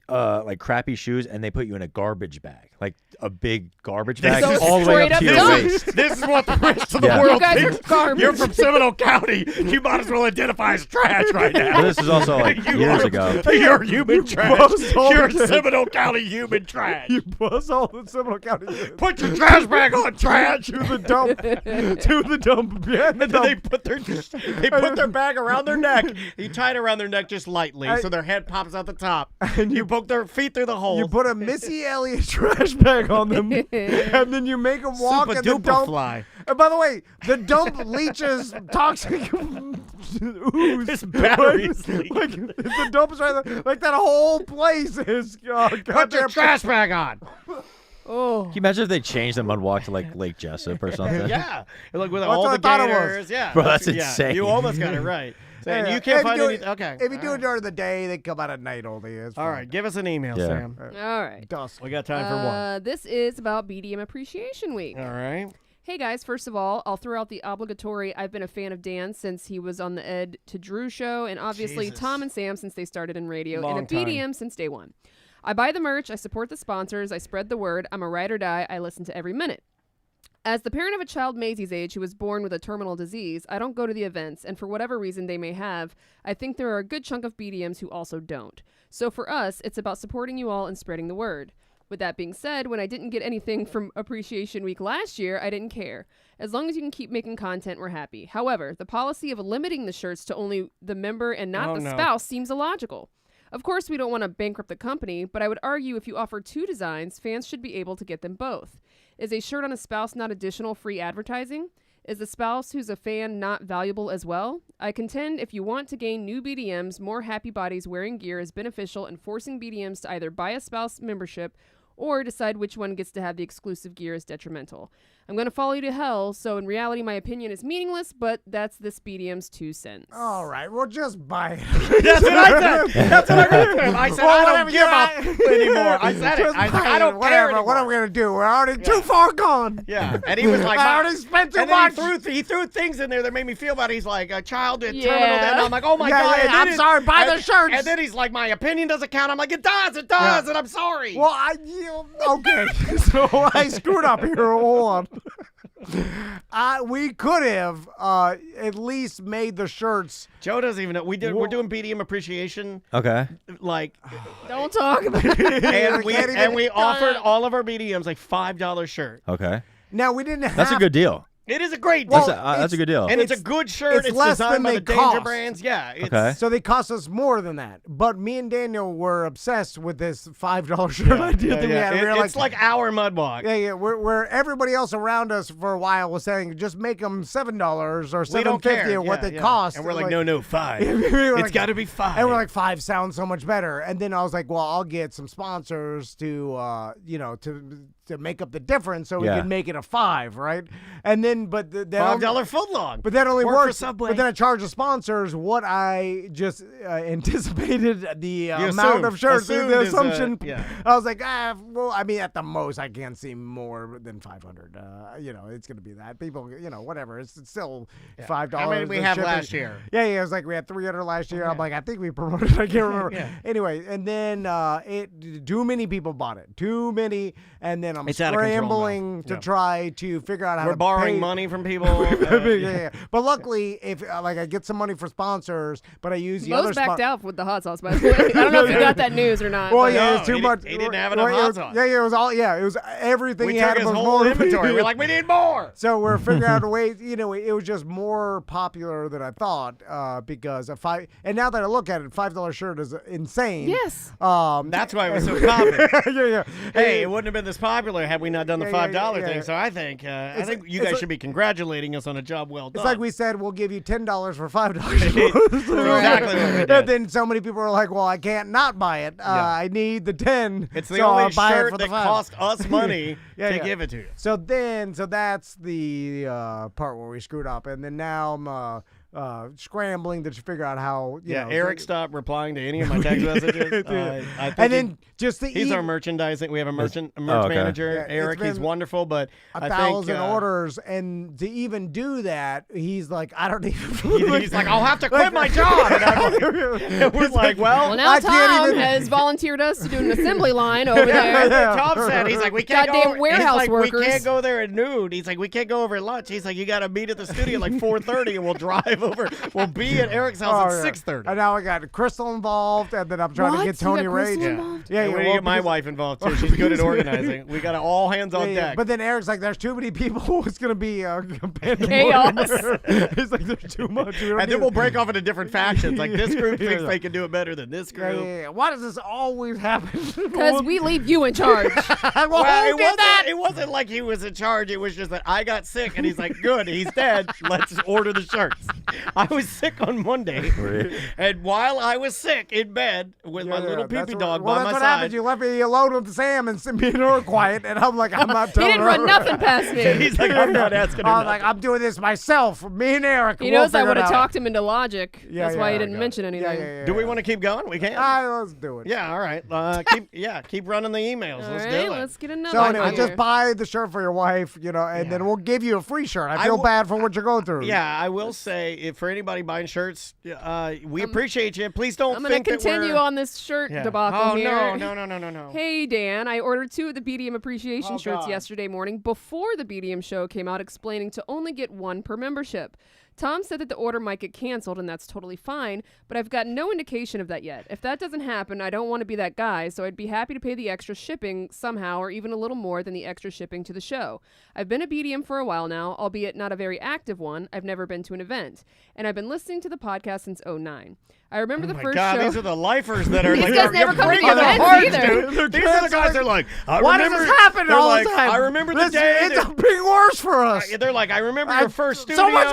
like crappy shoes, and they put you in a garbage bag, like a big garbage bag, So all the way straight up up to your dump. waist. This is what the rest of the Yeah. world You guys are thinks. garbage. You're from Seminole County. You might as well identify as trash right But now. this is also like You years are- ago. You're human trash. bust all You're the- Seminole County human trash. You buzz all the Seminole County kids Put your trash bag on, trash. to the dump, to the dump, behind the And then they dump. put their bag around their neck. You tie it around their neck just lightly, so their head pops out the top. And you poke their feet through the hole. You put a Missy Elliott trash bag on them, and then you make them walk Super in the duper dump. fly. And by the way, the dump leaches toxic ooze. His battery's like, leaking. the dump is right there. Like that whole place is Put your goddamn trash bag on. Oh. Can you imagine if they changed the mud walk to like Lake Jessup or something? Yeah, like with That's all what the I thought it was. gators. Yeah, Bro, that's yeah, insane. You almost got it right. So, and Yeah, you can't if find do any. it- Okay. If you do it during the day, they come out at night all day. It's All fine. right, give us an email, Yeah. Sam. All right. Dusk. We got time for one. This is about BDM Appreciation Week. All right. Hey guys, first of all, I'll throw out the obligatory I've been a fan of Dan since he was on the Ed to Drew show, and obviously Jesus. Tom and Sam since they started in radio, Long and a BDM since day one. I buy the merch, I support the sponsors, I spread the word, I'm a ride or die, I listen to every minute. As the parent of a child Maisie's age who was born with a terminal disease, I don't go to the events, and for whatever reason they may have, I think there are a good chunk of BDMs who also don't. So for us, it's about supporting you all and spreading the word. With that being said, when I didn't get anything from Appreciation Week last year, I didn't care. As long as you can keep making content, we're happy. However, the policy of limiting the shirts to only the member and not the spouse seems illogical. Of course, we don't want to bankrupt the company, but I would argue if you offer 2 designs, fans should be able to get them both. Is a shirt on a spouse not additional free advertising? Is the spouse who's a fan not valuable as well? I contend if you want to gain new BDMs, more happy bodies wearing gear is beneficial, and forcing BDMs to either buy a spouse membership or decide which one gets to have the exclusive gear is detrimental. I'm going to follow you to hell, so in reality my opinion is meaningless, but that's this BDM's 2 cents. All right, well, just buy it. That's what I said. That's what I wrote to him. I said, I don't give up anymore. I said it. I said, I don't care anymore. What am I going to do? We're already too far gone. Yeah, and he was like, I already spent too much. He threw things in there that made me feel bad. He's like, a child at terminal, and I'm like, oh my God. Yeah, I'm sorry, buy the shirts. And then he's like, my opinion doesn't count. I'm like, it does, and I'm sorry. Well, okay, so I screwed up here. Hold on. We could have at least made the shirts. Joe doesn't even know. We're doing BDM appreciation. Okay. Like, Don't talk about it. and we offered all of our BDMs like $5 shirt. Okay. Now we didn't have. That's a good deal. It is a great deal. That's a good deal. And it's a good shirt. It's less designed than by they the Danger cost. Brands. Yeah. Okay. So they cost us more than that. But me and Daniel were obsessed with this $5 shirt idea that we had. We were It's like our mud walk. Yeah. Where everybody else around us for a while was saying, just make them $7 or $7.50 or what they cost. And we're like, no, $5. It's got to be $5. And we're like, $5 sounds so much better. And then I was like, well, I'll get some sponsors to make up the difference so we can make it a $5, right? And then, but then $5 footlong. But that only Work works. for Subway. But then I charge the sponsors what I just anticipated the amount of shirts. The assumption. I was like, well, I mean, at the most, I can't see more than 500. It's going to be that. People, whatever. It's still $5. How many did we have last year? Yeah. It was like we had 300 last year. I'm like, I think we promoted. I can't remember. Anyway, and then too many people bought it. Too many, and then I'm scrambling to try to figure out how We're to borrowing pay. money from people. But luckily, if I get some money for sponsors, but I use the Mo's other backed out with the hot sauce, by the way. I don't know if you got that news or not. Well, but- yeah, it was too much. He didn't have enough hot sauce. Yeah, it was all. Yeah, it was everything We he took had. his was whole more inventory. We're like, we need more. So we're figuring out a way. It was just more popular than I thought because and now that I look at it, $5 shirt is insane. Yes. That's why it was so popular. yeah. Hey, it wouldn't have been this popular had we not done the $5 yeah. thing. So I think you guys should be congratulating us on a job well done. It's like we said, we'll give you $10 for $5. Exactly what we did. And then so many people were like, well, I can't not buy it. I need the 10. It's the so only I'll buy it shirt for the that $5. cost us money to give it to you. So that's the part where we screwed up. And then now I'm scrambling to figure out how, Eric stopped replying to any of my text messages. I think and then he's our merchandising. We have a merch manager, Yeah, Eric. He's wonderable, but I think 1,000 orders, and to even do that, he's like, I don't even. he's like, I'll have to quit my job. And we're like, well, now I can't Tom even- has volunteered us to do an assembly line over there. Tom said, he's like, we can't Goddamn go. warehouse he's like, workers. We can't go there at noon. He's like, we can't go over at lunch. He's like, you got to meet at the studio at like 4:30, and we'll drive over. We'll be at Eric's house at 6:30. And now I got Crystal involved, and then I'm trying to What? get You Tony got Rage. Crystal involved? Yeah, we well, get my because- wife involved too. She's good at organizing. We got all hands on deck. But then Eric's like, there's too many people. It's going to be Chaos. He's like, there's too much. And then we'll break off into different factions. Like this group thinks they can do it better than this group. Yeah. Why does this always happen? Because we leave you in charge. Well, it wasn't like he was in charge. It was just that I got sick, and he's like, good, he's dead. Let's order the shirts. I was sick on Monday, and while I was sick in bed with my little pee-pee dog by my that's what side. happened. You left me alone with Sam and me and her quiet, and I'm like, I'm not He telling didn't her. run nothing past me. He's like, I'm not asking her I was like, I'm doing this myself. Me and Eric. He we'll knows I figure would it have out. talked him into logic. Yeah, That's why yeah, he I didn't got mention anything. Do we want to keep going? We can. Let's do it. Yeah, all right. Keep running the emails. All Let's right, do it. let's get another So one anyway, here. just buy the shirt for your wife, and then we'll give you a free shirt. I feel will- bad for what you're going through. Yeah, I will say, if for anybody buying shirts, we appreciate you. Please don't I'm going think to continue that we're... on this shirt debacle Oh, here. no. Hey, Dan, I ordered 2 of the BDM appreciation Oh, shirts God. yesterday morning before the BDM show came out, explaining to only get 1 per membership. Tom said that the order might get canceled, and that's totally fine, but I've got no indication of that yet. If that doesn't happen, I don't want to be that guy, so I'd be happy to pay the extra shipping somehow, or even a little more than the extra shipping to the show. I've been a BDM for a while now, albeit not a very active one. I've never been to an event, and I've been listening to the podcast since 2009. I remember the first God, show. these are the lifers that are These like, guys you're never come to breaking the their events hearts, either. dude. These are the guys that are like, I Why remember. does this happen they're all like, the time? I remember the day. It's that- being worse for us. They're like, I remember your first studio. So much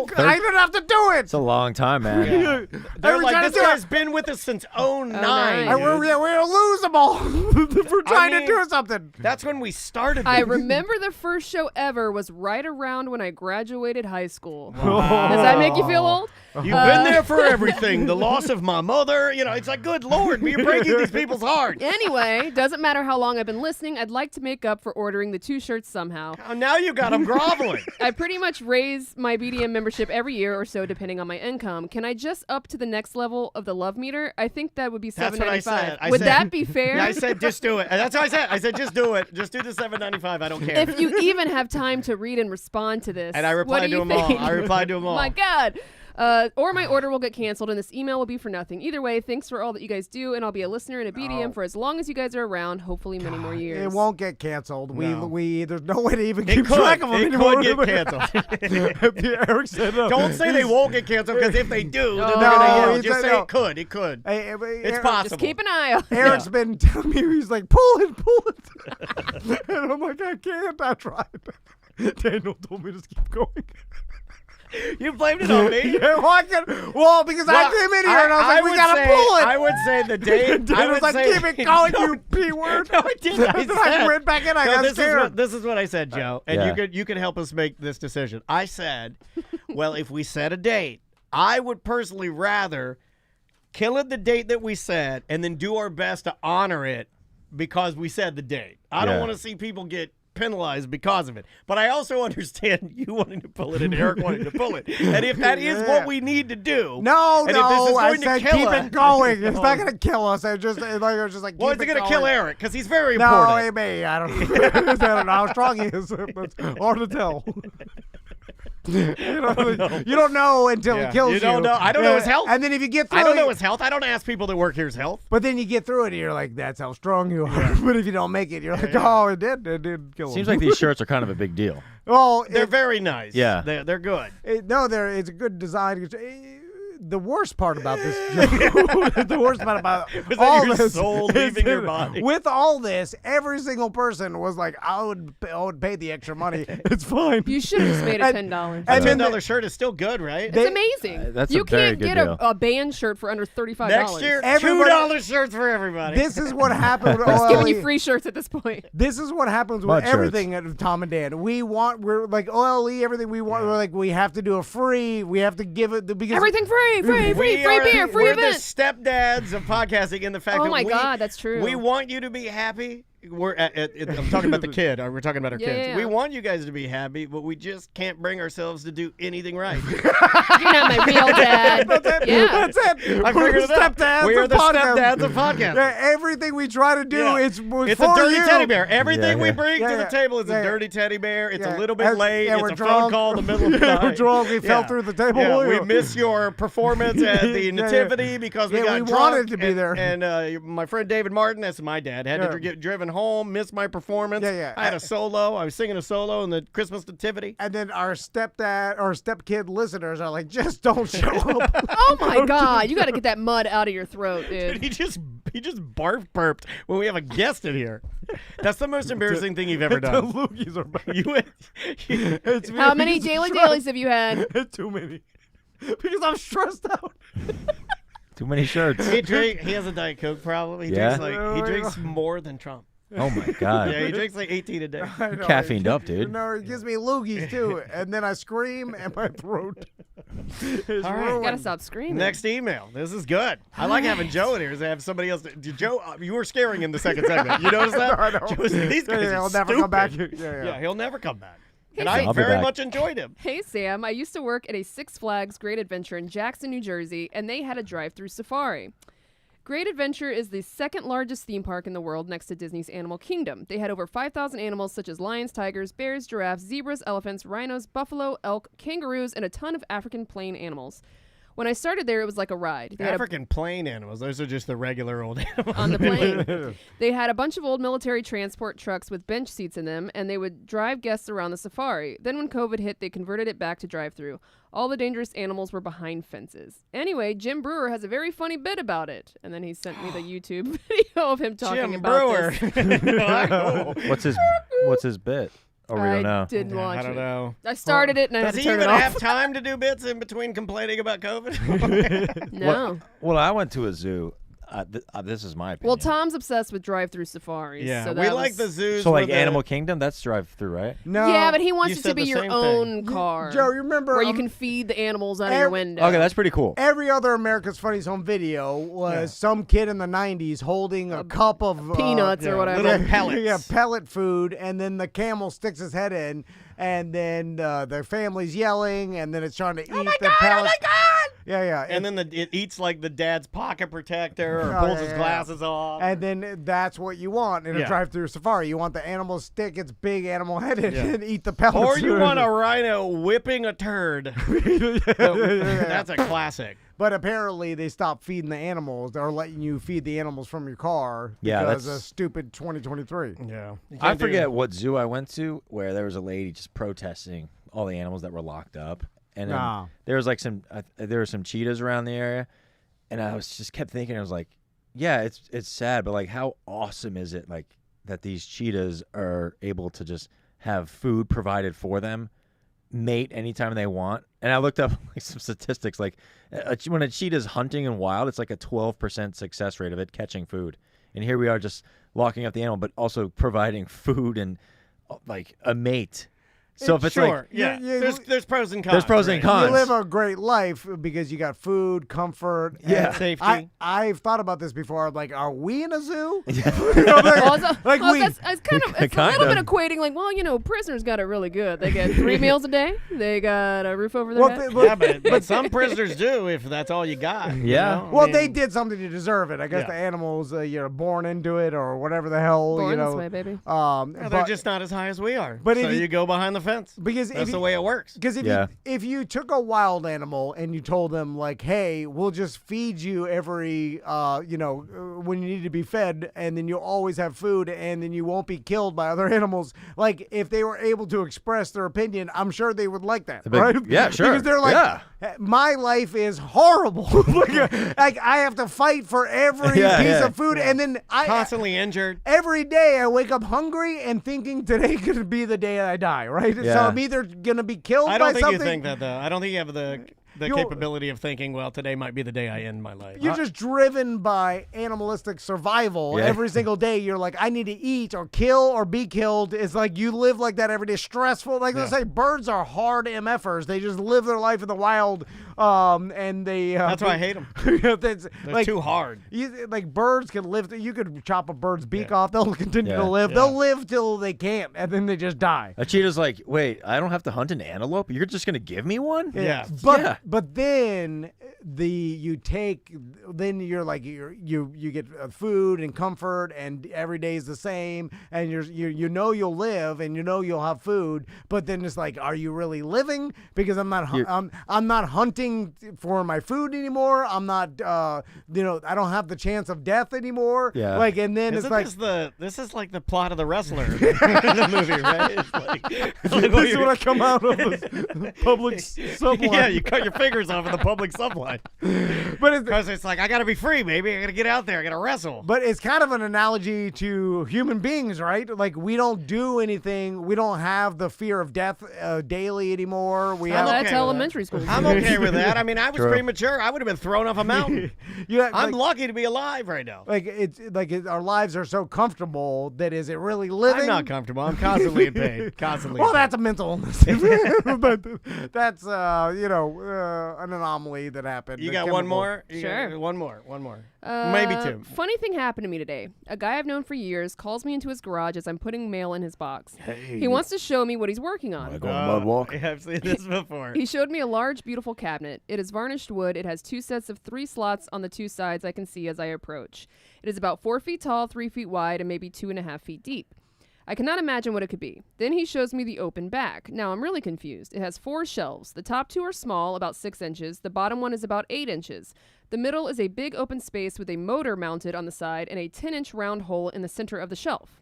work. I didn't have to do it. It's a long time, man. Yeah. They're Every like, time this I do guy's been with us since 09. And And we're gonna lose them all for trying mean- to do something. That's when we started. I this. remember the first show ever was right around when I graduated high school. Does that make you feel old? You've been there for everything. The loss of my mother. It's like, good Lord, you're breaking these people's hearts. Anyway, doesn't matter how long I've been listening, I'd like to make up for ordering the 2 shirts somehow. Oh, now you got them groveling. I pretty much raise my BDM membership every year or so, depending on my income. Can I just up to the next level of the love meter? I think that would be That's what I said. $7.95. Would said- that be fair? Yeah, I said just do it. And that's what I said. I said just do it. Just do the $7.95. I don't care. If you even have time to read and respond to this, And I what replied do to you them all. think? I replied to them all. My God. Or my order will get canceled and this email will be for nothing. Either way, thanks for all that you guys do, and I'll be a listener and a BDM for as long as you guys are around, hopefully many more years. It won't get canceled. No. We there's no way to even It keep could. track of them It anymore. could get canceled. Eric said no. Don't say they won't get canceled, because if they do, then No, they're gonna yell. he Just said say no. it could. It could. Hey, It's possible. Just keep an eye on it. Eric's been telling me, he's like, pull it. And I'm like, I can't. I tried. Daniel told me to keep going. You blamed it on me. Yeah, well, because I came in here and I was like, we would gotta say- pull it. I would say the day. I Daniel's would like, say, keep it going, No, you P word. No, I didn't. I And then I said- went back in. I No, got scared. this is what I said, Joe, and Yeah. you could help us make this decision. I said, well, if we set a date, I would personally rather kill it the date that we said, and then do our best to honor it because we said the date. I don't Yeah. want to see people get penalized because of it. But I also understand you wanting to pull it and Eric wanting to pull it. And if that is what we need to do, No, and if this is no, I going to said kill keep us- it going. It's not gonna kill us. I just like. well, keep it's going to going. kill Eric because he's very No, important. it may. I don't know. I don't know how strong he is. It's hard to tell. You don't know until Yeah, he kills you. you don't know. I don't know his health. And then if you get through I don't it, know his health. I don't ask people that work here's health. but then you get through it and you're like, that's how strong you are. But if you don't make it, you're like, oh, it did kill him. Seems like these shirts are kind of a big deal. well, They're very nice. Yeah. They're good. it's a good design. The worst part about this, Joe, the worst part about Was all that your this, soul is leaving your that body? With all this, every single person was like, I would pay the extra money. It's fine. You should have just made it And- $10. A And then $10 shirt is still good, right? It's amazing. That's a you very can't good get deal. a band shirt for under $35. Next year, Everybody- $2 shirts for everybody. This is what happened with We're just giving OLE. you free shirts at this point. This is what happens with Mud shirts. everything at Tom and Dan. We're like OLE, everything we want. We're like, we have to do a free. We have to give it because Everything free, free beer, free we're event. the stepdads of podcasting in the fact Oh that my God, that's true. We want you to be happy. We're I'm talking about the kid. We're talking about our Yeah, kids. yeah. We want you guys to be happy, but we just can't bring ourselves to do anything right. You're not my real dad. Yeah. That's it. I We're figured it out. stepdads. We are of the podcast. stepdads of podcasting. Yeah, everything we try to do, Yeah. it's It's for a dirty you. teddy bear. Everything Yeah, we yeah. bring Yeah, to the yeah. table is Yeah, a yeah. dirty teddy bear. It's Yeah. a little bit late. Yeah, It's we're a phone drunk. call in the middle of the night. We're drunk. We fell through the table. Yeah, we Yeah. miss your performance at the Yeah, nativity because we Yeah, got we drunk. wanted to be and, there. And my friend David Martin, that's my dad, had Yeah. to get driven home, missed my performance. Yeah, yeah. I had a solo. I was singing a solo in the Christmas nativity. And then our stepdad or stepkid listeners are like, just don't show up. Oh my God, you got to get that mud out of your throat, dude. He just burped when we have a guest in here. That's the most embarrassing thing you've ever The done. loogies are bad. You It's How many it's daily trying- dailies have you had? Too many. because I'm stressed out. Too many shirts. He has a Diet Coke problem. He drinks more than Trump. Oh my God. Yeah, he drinks like 18 a day. Caffeined up, dude. No, he gives me loogies too, and then I scream, and my throat is All right. ruined. Gotta stop screaming. Next email. This is good. I like having Joe in here to have somebody else. Joe, you were scaring in the second segment. You notice that? I know. These guys He'll are never come back. stupid. Yeah. He'll never come back. And Sam. I I'll be very back. much enjoyed him. Hey, Sam. I used to work at a Six Flags Great Adventure in Jackson, New Jersey, and they had a drive-through safari. Great Adventure is the second largest theme park in the world next to Disney's Animal Kingdom. They had over 5,000 animals such as lions, tigers, bears, giraffes, zebras, elephants, rhinos, buffalo, elk, kangaroos, and a ton of African plain animals. When I started there, it was like a ride. They had African plain animals. Those are just the regular old animals. on the plane. They had a bunch of old military transport trucks with bench seats in them, and they would drive guests around the safari. Then when COVID hit, they converted it back to drive-through. All the dangerous animals were behind fences. Anyway, Jim Brewer has a very funny bit about it. And then he sent me the YouTube video of him talking Jim about Brewer. this. What's his bit? Oh, we don't know. I didn't watch I don't it. know. I started it and I had Does to he turn even it off. have time to do bits in between complaining about COVID? No. Well, I went to a zoo. This is my opinion. Well, Tom's obsessed with drive-through safaris. Yeah, so we that like was... the zoos. so like where the- Animal Kingdom, that's drive-through, right? No. Yeah, but he wants You it to said be the your same own car. Joe, you remember where you can feed the animals out of your window. Okay, that's pretty cool. every other America's Funniest Home Video was some kid in the 90s holding a cup of Peanuts or whatever. little pellets. Yeah, pellet food, and then the camel sticks his head in, and then their family's yelling, and then it's trying to eat the pellets. Oh my God! Yeah. And then it eats like the dad's pocket protector or Oh, pulls his yeah. glasses off. And then that's what you want in a Yeah. drive-through safari. You want the animal stick its big animal head in Yeah. and eat the pellets. Or you want a rhino whipping a turd. That's a classic. But apparently they stopped feeding the animals or letting you feed the animals from your car Yeah, because that's- of stupid 2023. Yeah. I forget what zoo I went to where there was a lady just protesting all the animals that were locked up, and then Nah. there was like there were some cheetahs around the area, and I was just kept thinking, I was like, yeah, it's sad, but like how awesome is it like that these cheetahs are able to just have food provided for them, mate anytime they want. And I looked up like some statistics, like when a cheetah's hunting in wild, it's like a 12% success rate of it catching food. And here we are just locking up the animal, but also providing food and like a mate. So if it's sure. like, Yeah. you- There's pros and cons. There's pros and right? cons. You live a great life because you got food, comfort, Yeah. and Safety. I've thought about this before. I'm like, are we in a zoo? Also, Like well, we- that's, it's kind of it's Kind a little of. bit equating like, well, you know, prisoners got it really good. They get 3 meals a day. They got a roof over their Well, head. Yeah, but some prisoners do if that's all you got. you Yeah. know? I Well, mean, they did something to deserve it. I guess Yeah. the animals, you're born into it or whatever the hell, Born you know. this way, baby. well, they're but- just not as high as we are. But so if you- you go behind the fence. because That's if the you, way it works. Because Yeah. if you took a wild animal and you told them like, hey, we'll just feed you every when you need to be fed, and then you'll always have food, and then you won't be killed by other animals. Like if they were able to express their opinion, I'm sure they would like that, But- right? yeah, sure. Because they're like, Yeah. my life is horrible. like I have to fight for every Yeah, piece yeah. of food, and then Constantly injured. every day I wake up hungry and thinking today could be the day I die, right? So Yeah. I'm either gonna be killed I by don't think something. you think that though. I don't think you have the You'll- capability of thinking, well, today might be the day I end my life. You're just driven by animalistic survival. Yeah. Every single day, you're like, I need to eat or kill or be killed. It's like you live like that every day. Stressful. Like let's say birds are hard MFers. They just live their life in the wild, and they. That's why I hate them. That's, They're like, too hard. like birds can live. You could chop a bird's beak off. They'll continue Yeah. to live. Yeah. They'll live till they can't, and then they just die. A cheetah's like, wait, I don't have to hunt an antelope? You're just going to give me one? Yeah. But then then you're like you get food and comfort, and every day is the same, and you know you'll live and you know you'll have food, but then it's like, are you really living? Because I'm not hunting for my food anymore. I'm not I don't have the chance of death anymore. Yeah. Like, and then Isn't it's like this is like the plot of The Wrestler in the movie, right? It's like this is when I come out of the public subline. yeah, you cut your fingers off in the public subline. But it's, Because it's like, I got to be free, baby. I got to get out there. I got to wrestle. But it's kind of an analogy to human beings, right? Like we don't do anything. We don't have the fear of death daily anymore. We I'm have okay That's with elementary school. I'm okay with that. I mean, I was True. premature. I would have been thrown off a mountain. I'm lucky to be alive right now. Like our lives are so comfortable that is it really living? I'm not comfortable. I'm constantly in pain. Constantly. Well, in pain. that's a mental illness. But that's an anomaly that happened. You A got one chemical- more? Sure. One more. Maybe two. Funny thing happened to me today. A guy I've known for years calls me into his garage as I'm putting mail in his box. He wants to show me what he's working on. Go on a mud walk. I've seen this before. He showed me a large, beautiful cabinet. It is varnished wood. It has 2 sets of 3 slots on the 2 sides I can see as I approach. It is about 4 feet tall, 3 feet wide, and maybe 2.5 feet deep. I cannot imagine what it could be. Then he shows me the open back. Now I'm really confused. It has 4 shelves. The top 2 are small, about 6 inches. The bottom one is about 8 inches. The middle is a big open space with a motor mounted on the side and a 10-inch round hole in the center of the shelf.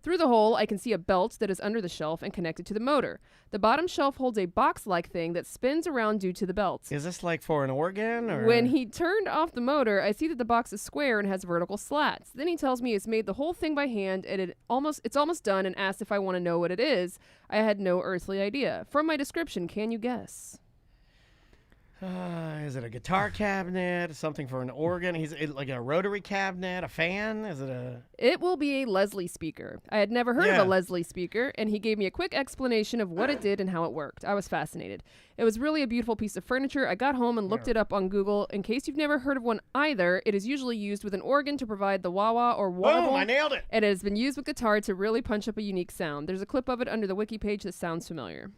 Through the hole, I can see a belt that is under the shelf and connected to the motor. The bottom shelf holds a box-like thing that spins around due to the belt. Is this like for an organ? Or? When he turned off the motor, I see that the box is square and has vertical slats. Then he tells me he's made the whole thing by hand and it's almost done, and asks if I want to know what it is. I had no earthly idea. From my description, can you guess? Is it a guitar cabinet? Something for an organ? Like a rotary cabinet? A fan? Is it a... It will be a Leslie speaker. I had never heard of a Leslie speaker, and he gave me a quick explanation of what it did and how it worked. I was fascinated. It was really a beautiful piece of furniture. I got home and looked it up on Google. In case you've never heard of one either, it is usually used with an organ to provide the wah-wah or warble. Boom, I nailed it. And it has been used with guitar to really punch up a unique sound. There's a clip of it under the wiki page that sounds familiar.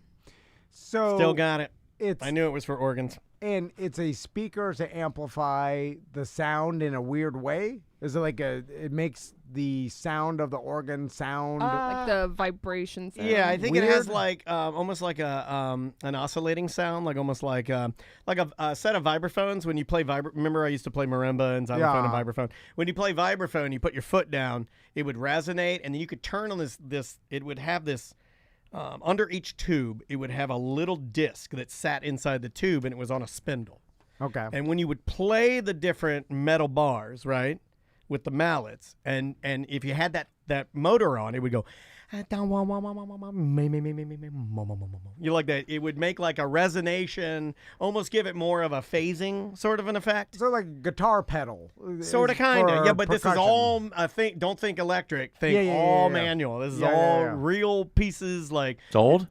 So Still got it. It's I knew it was for organs. and it's a speaker to amplify the sound in a weird way. Is it like it makes the sound of the organ sound? Like the vibration sound. Yeah, I think it has Weird. like almost like an oscillating sound, like almost like a set of vibraphones when you play Remember, I used to play marimba and xylophone and vibraphone. When you play vibraphone, you put your foot down, it would resonate, and then you could turn on this. It would have this. Under each tube, it would have a little disc that sat inside the tube, and it was on a spindle. Okay. And when you would play the different metal bars, right, with the mallets, and if you had that motor on, it would go. You like that? It would make like a resonation, almost give it more of a phasing sort of an effect. So like a guitar pedal. Sort of, kind of. Yeah, but this is percussion. all, don't think electric, think all manual. This is all real pieces like. It's old?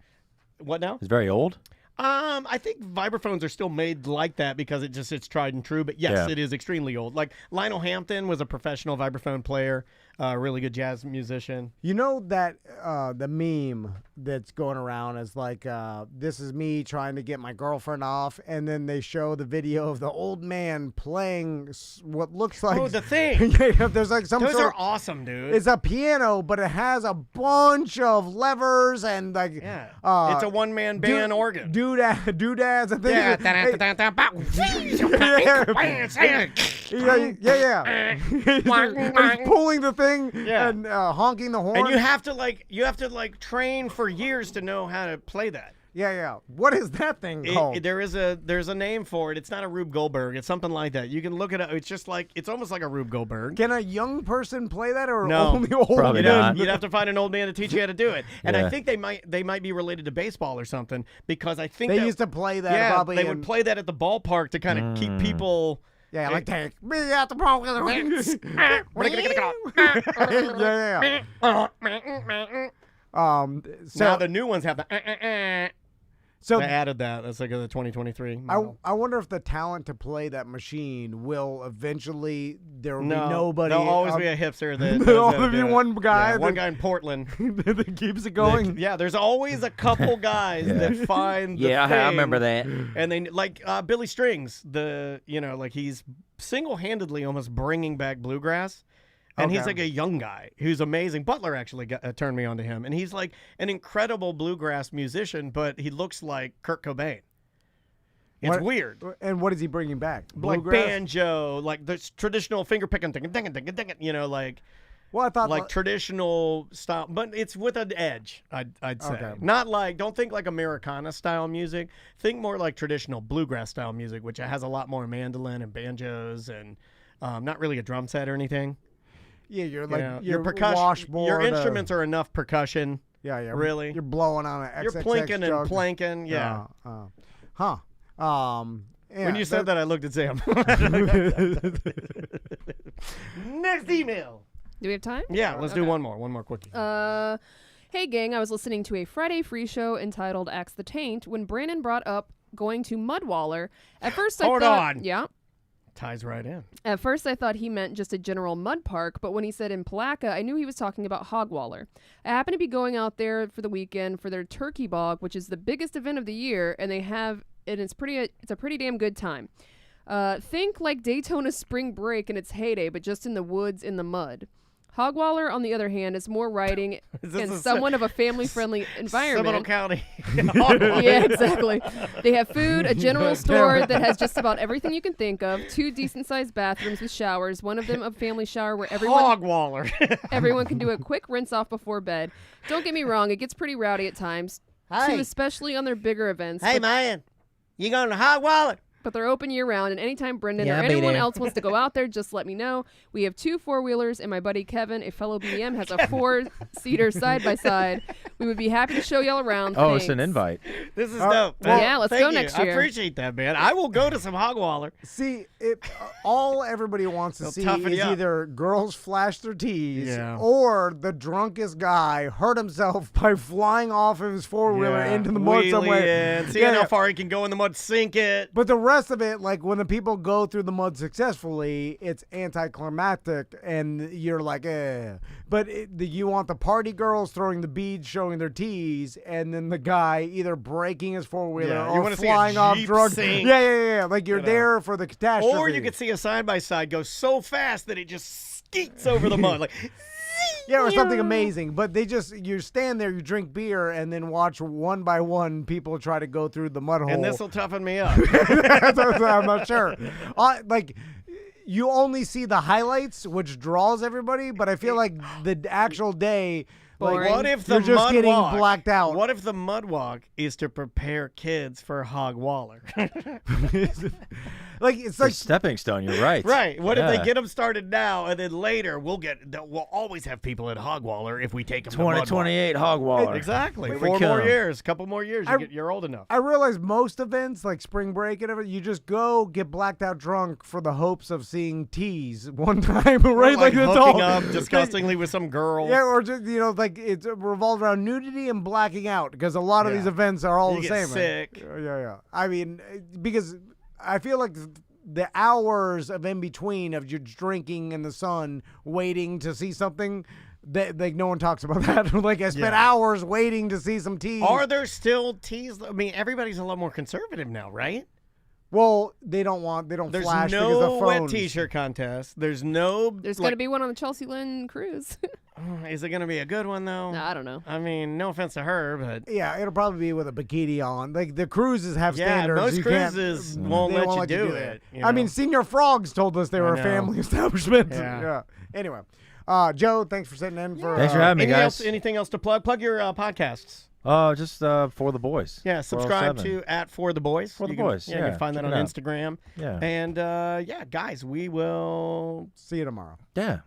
What now? It's very old? I think vibraphones are still made like that because it's tried and true. But yes, it is extremely old. Like Lionel Hampton was a professional vibraphone player, really good jazz musician. You know that the meme that's going around is like, this is me trying to get my girlfriend off, and then they show the video of the old man playing what looks like The Thing. yeah, there's like some Those sort are of, awesome, dude. it's a piano, but it has a bunch of levers and like it's a one-man band organ. Doodads. I think yeah. He's pulling the thing and honking the horn. And you have to train for years to know how to play that. Yeah. What is that thing called? There's a name for it. It's not a Rube Goldberg. It's something like that. You can look it up. It's almost like a Rube Goldberg. Can a young person play that, or No, only old probably men? not. You'd have to find an old man to teach you how to do it. And I Yeah. think they might be related to baseball or something, because I think They used to play that. yeah, probably they would play that at the ballpark to kind of keep people. Yeah, like take me out the ball. So Now the new ones have the. so They added that. That's like the 2023 model. I wonder if the talent to play that machine will eventually there will No, be nobody. There'll always be a hipster that. There'll does always be that. one guy Yeah, one that- guy in Portland. that keeps it going. Yeah, there's always a couple guys that find. The Yeah, I thing, remember that. And they like Billy Strings. Like he's single-handedly almost bringing back bluegrass. And he's Okay. like a young guy who's amazing. Butler actually turned me on to him. And he's like an incredible bluegrass musician, but he looks like Kurt Cobain. It's What- weird. And what is he bringing back? Like Bluegrass? banjo, like the traditional finger picking, like Well, I thought like traditional style, but it's with an edge, I'd say. Okay. Not like, don't think like Americana style music. Think more like traditional bluegrass style music, which has a lot more mandolin and banjos and not really a drum set or anything. yeah, you're You like know, your percussion, washboard. your instruments are enough percussion. yeah, really. You're blowing on an XXX You're plinking jug. and planking, yeah. When you said that, I looked at Sam. Next email. Do we have time? Yeah, let's do one more quickie. Hey, gang, I was listening to a Friday free show entitled Axe the Taint when Brandon brought up going to Mudwaller. At first, I Hold thought... on. Yeah. Ties right in. At first, I thought he meant just a general mud park, but when he said in Palaca, I knew he was talking about Hogwaller. I happened to be going out there for the weekend for their turkey bog, which is the biggest event of the year, and it's a pretty damn good time. Think like Daytona Spring Break in its heyday, but just in the woods in the mud. Hogwaller, on the other hand, is more riding and somewhat of a family-friendly environment. Seminole County. Yeah, exactly. They have food, a general store that has just about everything you can think of, 2 decent-sized bathrooms with showers, one of them a family shower where everyone can do a quick rinse-off before bed. Don't get me wrong, it gets pretty rowdy at times, too, especially on their bigger events. Hey, man, you going to Hogwaller? But they're open year-round, and anytime Brendan or anyone else wants to go out there, just let me know. We have 2 4-wheelers, and my buddy Kevin, a fellow BM, has a 4-seater side-by-side. We would be happy to show y'all around. Oh, Thanks. it's an invite. This is dope. Yeah, let's Thank go you. next year. I appreciate that, man. I will go to some Hogwaller. See, all everybody wants to see is either girls flash their tees or the drunkest guy hurt himself by flying off of his 4-wheeler into the mud somewhere. Seeing how far he can go in the mud, sink it. But the rest of it, like when the people go through the mud successfully, it's anticlimactic, and you're like, eh. But you want the party girls throwing the beads, showing their tees, and then the guy either breaking his 4-wheeler or flying off drunk. Yeah. Like you're there for the catastrophe. Or you could see a side-by-side go so fast that it just skeets over the mud. Like, yeah, or something amazing. But you stand there, you drink beer, and then watch one by one people try to go through the mud hole. And this will toughen me up. I'm not sure. Like, you only see the highlights, which draws everybody, but I feel like the actual day... Like, what if the you're just mud getting walk, blacked out? What if the mud walk is to prepare kids for Hogwaller? Like it's like a stepping stone. You're right. Right. What if they get them started now, and then later we'll always have people at Hogwaller if we take them 2028 Hogwaller. Exactly. 4 more years, a couple more years, you're old enough. I realize most events like spring break and everything, you just go get blacked out drunk for the hopes of seeing teas one time, right? Like hooking up disgustingly with some girl. Yeah, or just like it's revolved around nudity and blacking out because a lot of these events are all the same. Sick. Yeah. I mean, because I feel like the hours of in between of you drinking in the sun, waiting to see something, that like no one talks about that. Like I spent hours waiting to see some teas. Are there still teas? I mean, everybody's a lot more conservative now, right? Well, they don't flash because of phones. There's no wet t-shirt contest. There's going to be one on the Chelsea Lynn cruise. Is it going to be a good one, though? I don't know. I mean, no offense to her, but... Yeah, it'll probably be with a bikini on. Like, the cruises have standards. Most cruises won't let you do it. You know? I mean, Senior Frogs told us they were a family establishment. Yeah. Anyway, Joe, thanks for sitting in. Thanks for having me, guys. Anything else to plug? Plug your podcasts. Just For the Boys. Yeah, subscribe to @For the Boys. For the Boys. Yeah, you can find that on Instagram. Yeah. And guys, we will see you tomorrow. Yeah.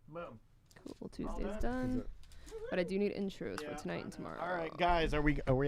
Boom. Cool. Tuesday's done. But I do need intros for tonight and tomorrow. All right, guys, are we